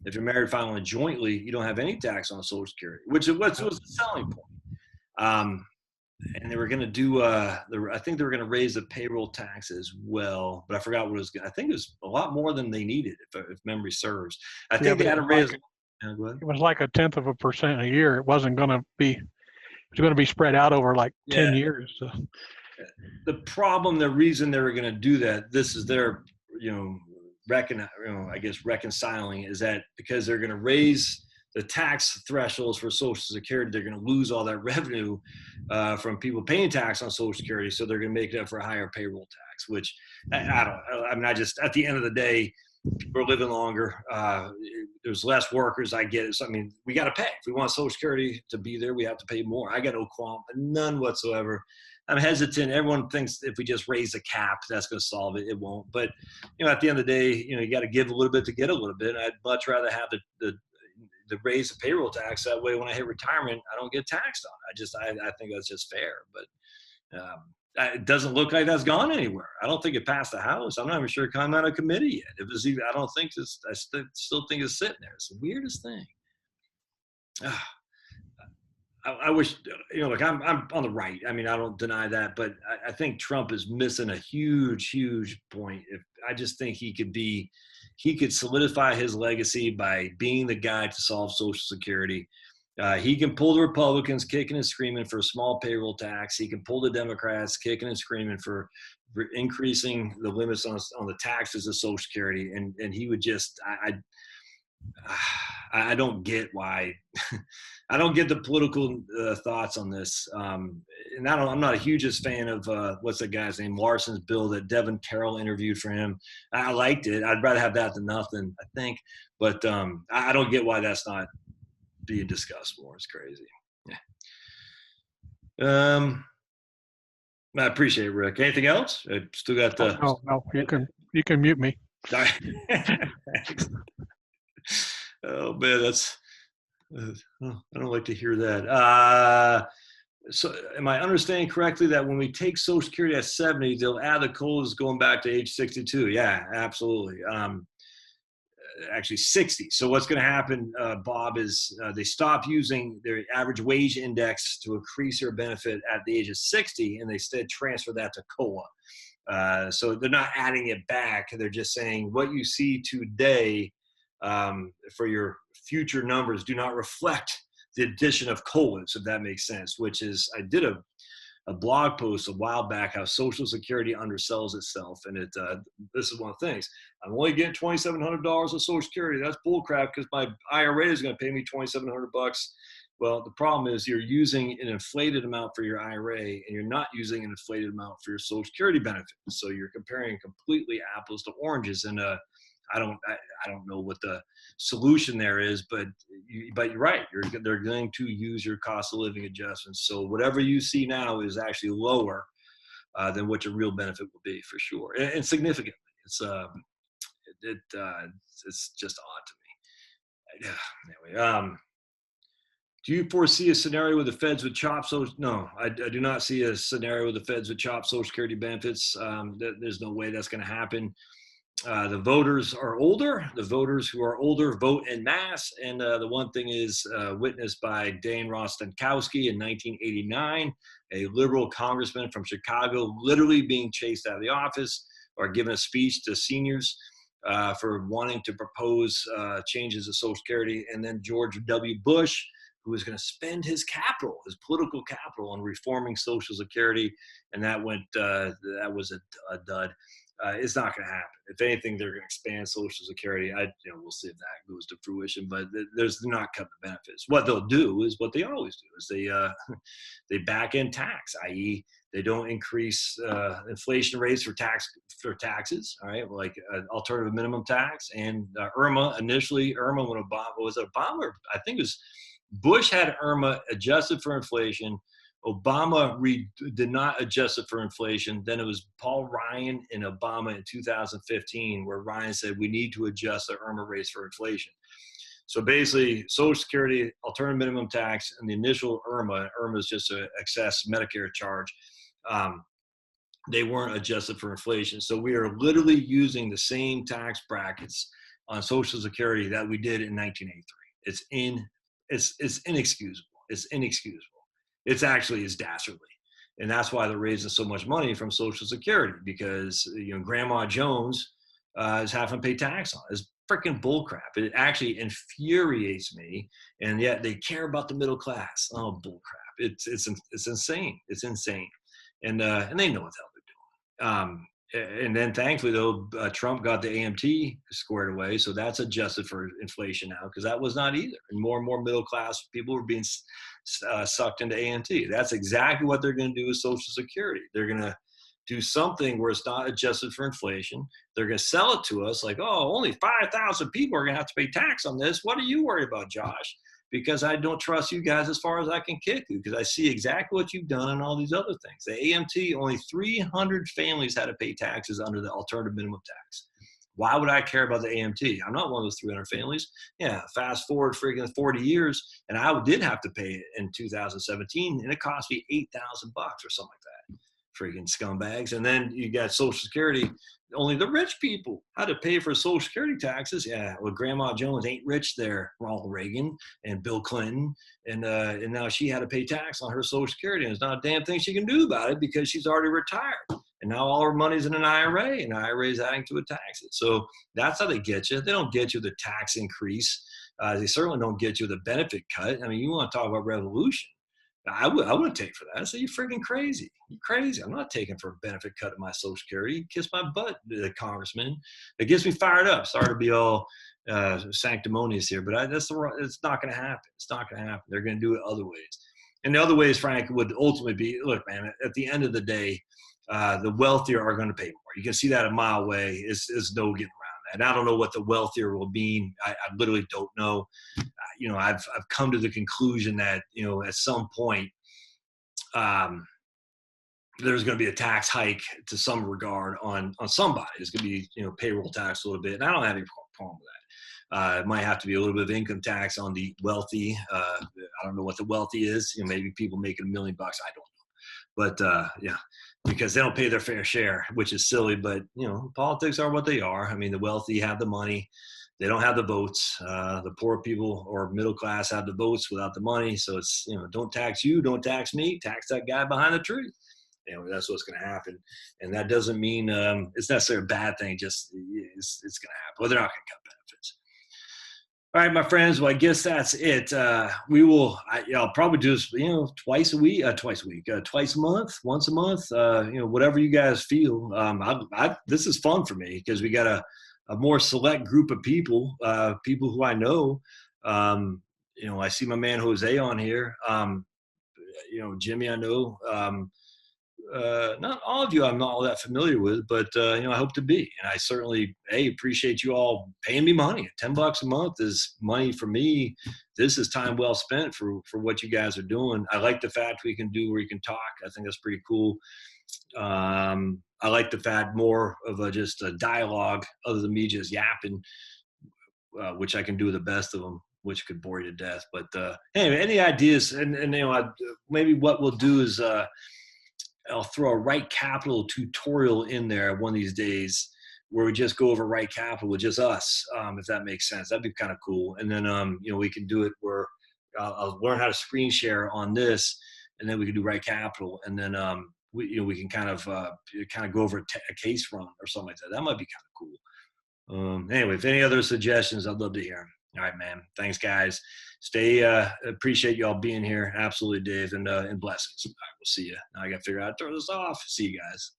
if you're married filing jointly, you don't have any tax on Social Security, which was the selling point. And they were going to do, I think they were going to raise the payroll tax as well, but I forgot what it was. I think it was a lot more than they needed, if memory serves. I think they had to raise. It was like 0.1% a year. It wasn't going to be. It was going to be spread out over like 10 years. So. The problem, the reason they were going to do that, this is their, I guess reconciling, is that because they're going to raise the tax thresholds for Social Security, they're going to lose all that revenue from people paying tax on Social Security. So they're going to make it up for a higher payroll tax. tax, which I don't. I mean, I just at the end of the day, people are living longer. There's less workers. I get it. So, I mean, we got to pay. If we want Social Security to be there, we have to pay more. I got no qualm, none whatsoever. I'm hesitant. Everyone thinks if we just raise the cap, that's going to solve it. It won't. But, at the end of the day, you got to give a little bit to get a little bit. I'd much rather have the raise the payroll tax. That way, when I hit retirement, I don't get taxed on it. I think that's just fair. But it doesn't look like that's gone anywhere. I don't think it passed the House. I'm not even sure it came out of committee yet. It was even. I don't think this. I still think it's sitting there. It's the weirdest thing. I wish, look, I'm on the right. I mean, I don't deny that, but I think Trump is missing a huge point. I just think he could solidify his legacy by being the guy to solve Social Security. He can pull the Republicans kicking and screaming for a small payroll tax. He can pull the Democrats kicking and screaming for increasing the limits on the taxes of Social Security. And he would just, I don't get why. I don't get the political thoughts on this. And I'm not a hugest fan of what's the guy's name, Larson's bill that Devin Carroll interviewed for him. I liked it. I'd rather have that than nothing, I think. But I don't get why that's not being discussed more. It's crazy. Yeah. I appreciate it, Rick. Anything else? I still got the. No, you can mute me. Sorry. Oh man, that's. I don't like to hear that. So, am I understanding correctly that when we take Social Security at 70, they'll add the COLAs going back to age 62? Yeah, absolutely. Actually 60. So what's going to happen, Bob, is they stop using their average wage index to increase their benefit at the age of 60, and they instead transfer that to COLA. So they're not adding it back. They're just saying what you see today for your future numbers do not reflect the addition of COLAs, if that makes sense, which is, I did a blog post a while back how Social Security undersells itself. And this is one of the things. I'm only getting $2,700 of Social Security. That's bullcrap because my IRA is going to pay me $2,700. Well, the problem is you're using an inflated amount for your IRA and you're not using an inflated amount for your Social Security benefit. So you're comparing completely apples to oranges. And I don't know what the solution there is, but you're right. They're going to use your cost of living adjustments. So whatever you see now is actually lower than what your real benefit will be for sure, and significantly. It's just odd to me. Anyway, do you foresee a scenario where the feds would chop social? No, I do not see a scenario where the feds would chop Social Security benefits. There's no way that's going to happen. The voters are older. The voters who are older vote en masse. And the one thing is witnessed by Dan Rostenkowski in 1989, a liberal congressman from Chicago, literally being chased out of the office or giving a speech to seniors for wanting to propose changes to Social Security. And then George W. Bush, who was going to spend his capital, his political capital, on reforming Social Security. And that was a dud. It's not going to happen. If anything, they're going to expand Social Security. We'll see if that goes to fruition. But they're not cutting the benefits. What they'll do is what they always do: is they back end tax, i.e., they don't increase inflation rates for taxes. All right, like alternative minimum tax and IRMA. Initially, IRMA when Obama? I think it was Bush had IRMA adjusted for inflation. Obama did not adjust it for inflation. Then it was Paul Ryan and Obama in 2015 where Ryan said we need to adjust the IRMA rates for inflation. So basically, Social Security, alternative minimum tax, and the initial IRMA is just an excess Medicare charge. They weren't adjusted for inflation. So we are literally using the same tax brackets on Social Security that we did in 1983. It's inexcusable. It's inexcusable. It's actually is dastardly. And that's why they're raising so much money from Social Security because, Grandma Jones is having to pay tax on it. It's freaking bullcrap. It actually infuriates me. And yet they care about the middle class. Oh, bullcrap. It's insane. It's insane. And they know what the hell they're doing. And then thankfully, though, Trump got the AMT squared away. So that's adjusted for inflation now because that was not either. And more middle class people were being sucked into AMT. That's exactly what they're going to do with Social Security. They're going to do something where it's not adjusted for inflation. They're going to sell it to us like, oh, only 5,000 people are going to have to pay tax on this. What are you worried about, Josh? Because I don't trust you guys as far as I can kick you, because I see exactly what you've done and all these other things. The AMT, only 300 families had to pay taxes under the alternative minimum tax. Why would I care about the AMT? I'm not one of those 300 families. Yeah, fast forward freaking 40 years, and I did have to pay it in 2017, and it cost me $8,000 or something like that. Freaking scumbags. And then you got Social Security. Only the rich people had to pay for Social Security taxes. Yeah, well, Grandma Jones ain't rich there. Ronald Reagan and Bill Clinton, and now she had to pay tax on her Social Security, and there's not a damn thing she can do about it because she's already retired. And now all her money's in an IRA, and IRA is adding to a taxes. So that's how they get you. They don't get you the tax increase. They certainly don't get you the benefit cut. I mean, you want to talk about revolution. I wouldn't take for that. I say, you're freaking crazy. You're crazy. I'm not taking for a benefit cut of my Social Security. Kiss my butt, the congressman. It gets me fired up. Sorry to be all sanctimonious here, but it's not going to happen. It's not going to happen. They're going to do it other ways. And the other ways, Frank, would ultimately be, look, man, at the end of the day, the wealthier are going to pay more. You can see that a mile away. Is no getting around that. And I don't know what the wealthier will mean. I literally don't know. I've come to the conclusion that, at some point, there's going to be a tax hike to some regard on somebody. It's going to be, payroll tax a little bit. And I don't have any problem with that. It might have to be a little bit of income tax on the wealthy. I don't know what the wealthy is. Maybe people making $1 million. I don't know. But yeah, because they don't pay their fair share, which is silly. But, politics are what they are. I mean, the wealthy have the money. They don't have the votes. The poor people or middle class have the votes without the money. So it's, don't tax you, don't tax me, tax that guy behind the tree. That's what's going to happen. And that doesn't mean it's necessarily a bad thing. Just it's going to happen. Well, they're not going to cut benefits. All right, my friends. Well, I guess that's it. I'll probably do this, twice a month, once a month, whatever you guys feel. This is fun for me because we got a more select group of people who I know. I see my man Jose on here. Jimmy, I know. Not all of you I'm not all that familiar with, but I hope to be. And I certainly appreciate you all paying me money. $10 a month is money for me. This is time well spent for what you guys are doing. I like the fact we can do where you can talk. I think that's pretty cool. I like the fact more of just a dialogue other than me just yapping, which I can do the best of them, which could bore you to death. But anyway, any ideas? And maybe what we'll do is I'll throw a Right Capital tutorial in there one of these days where we just go over Right Capital with just us, if that makes sense. That'd be kind of cool. And then, we can do it where I'll learn how to screen share on this, and then we can do Right Capital. And then, we can kind of go over a case run or something like that. That might be kind of cool. Anyway, if any other suggestions, I'd love to hear them. All right, man. Thanks, guys. Appreciate y'all being here. Absolutely, Dave, and blessings. All right, we'll see you. Now I got to figure out how to turn this off. See you guys.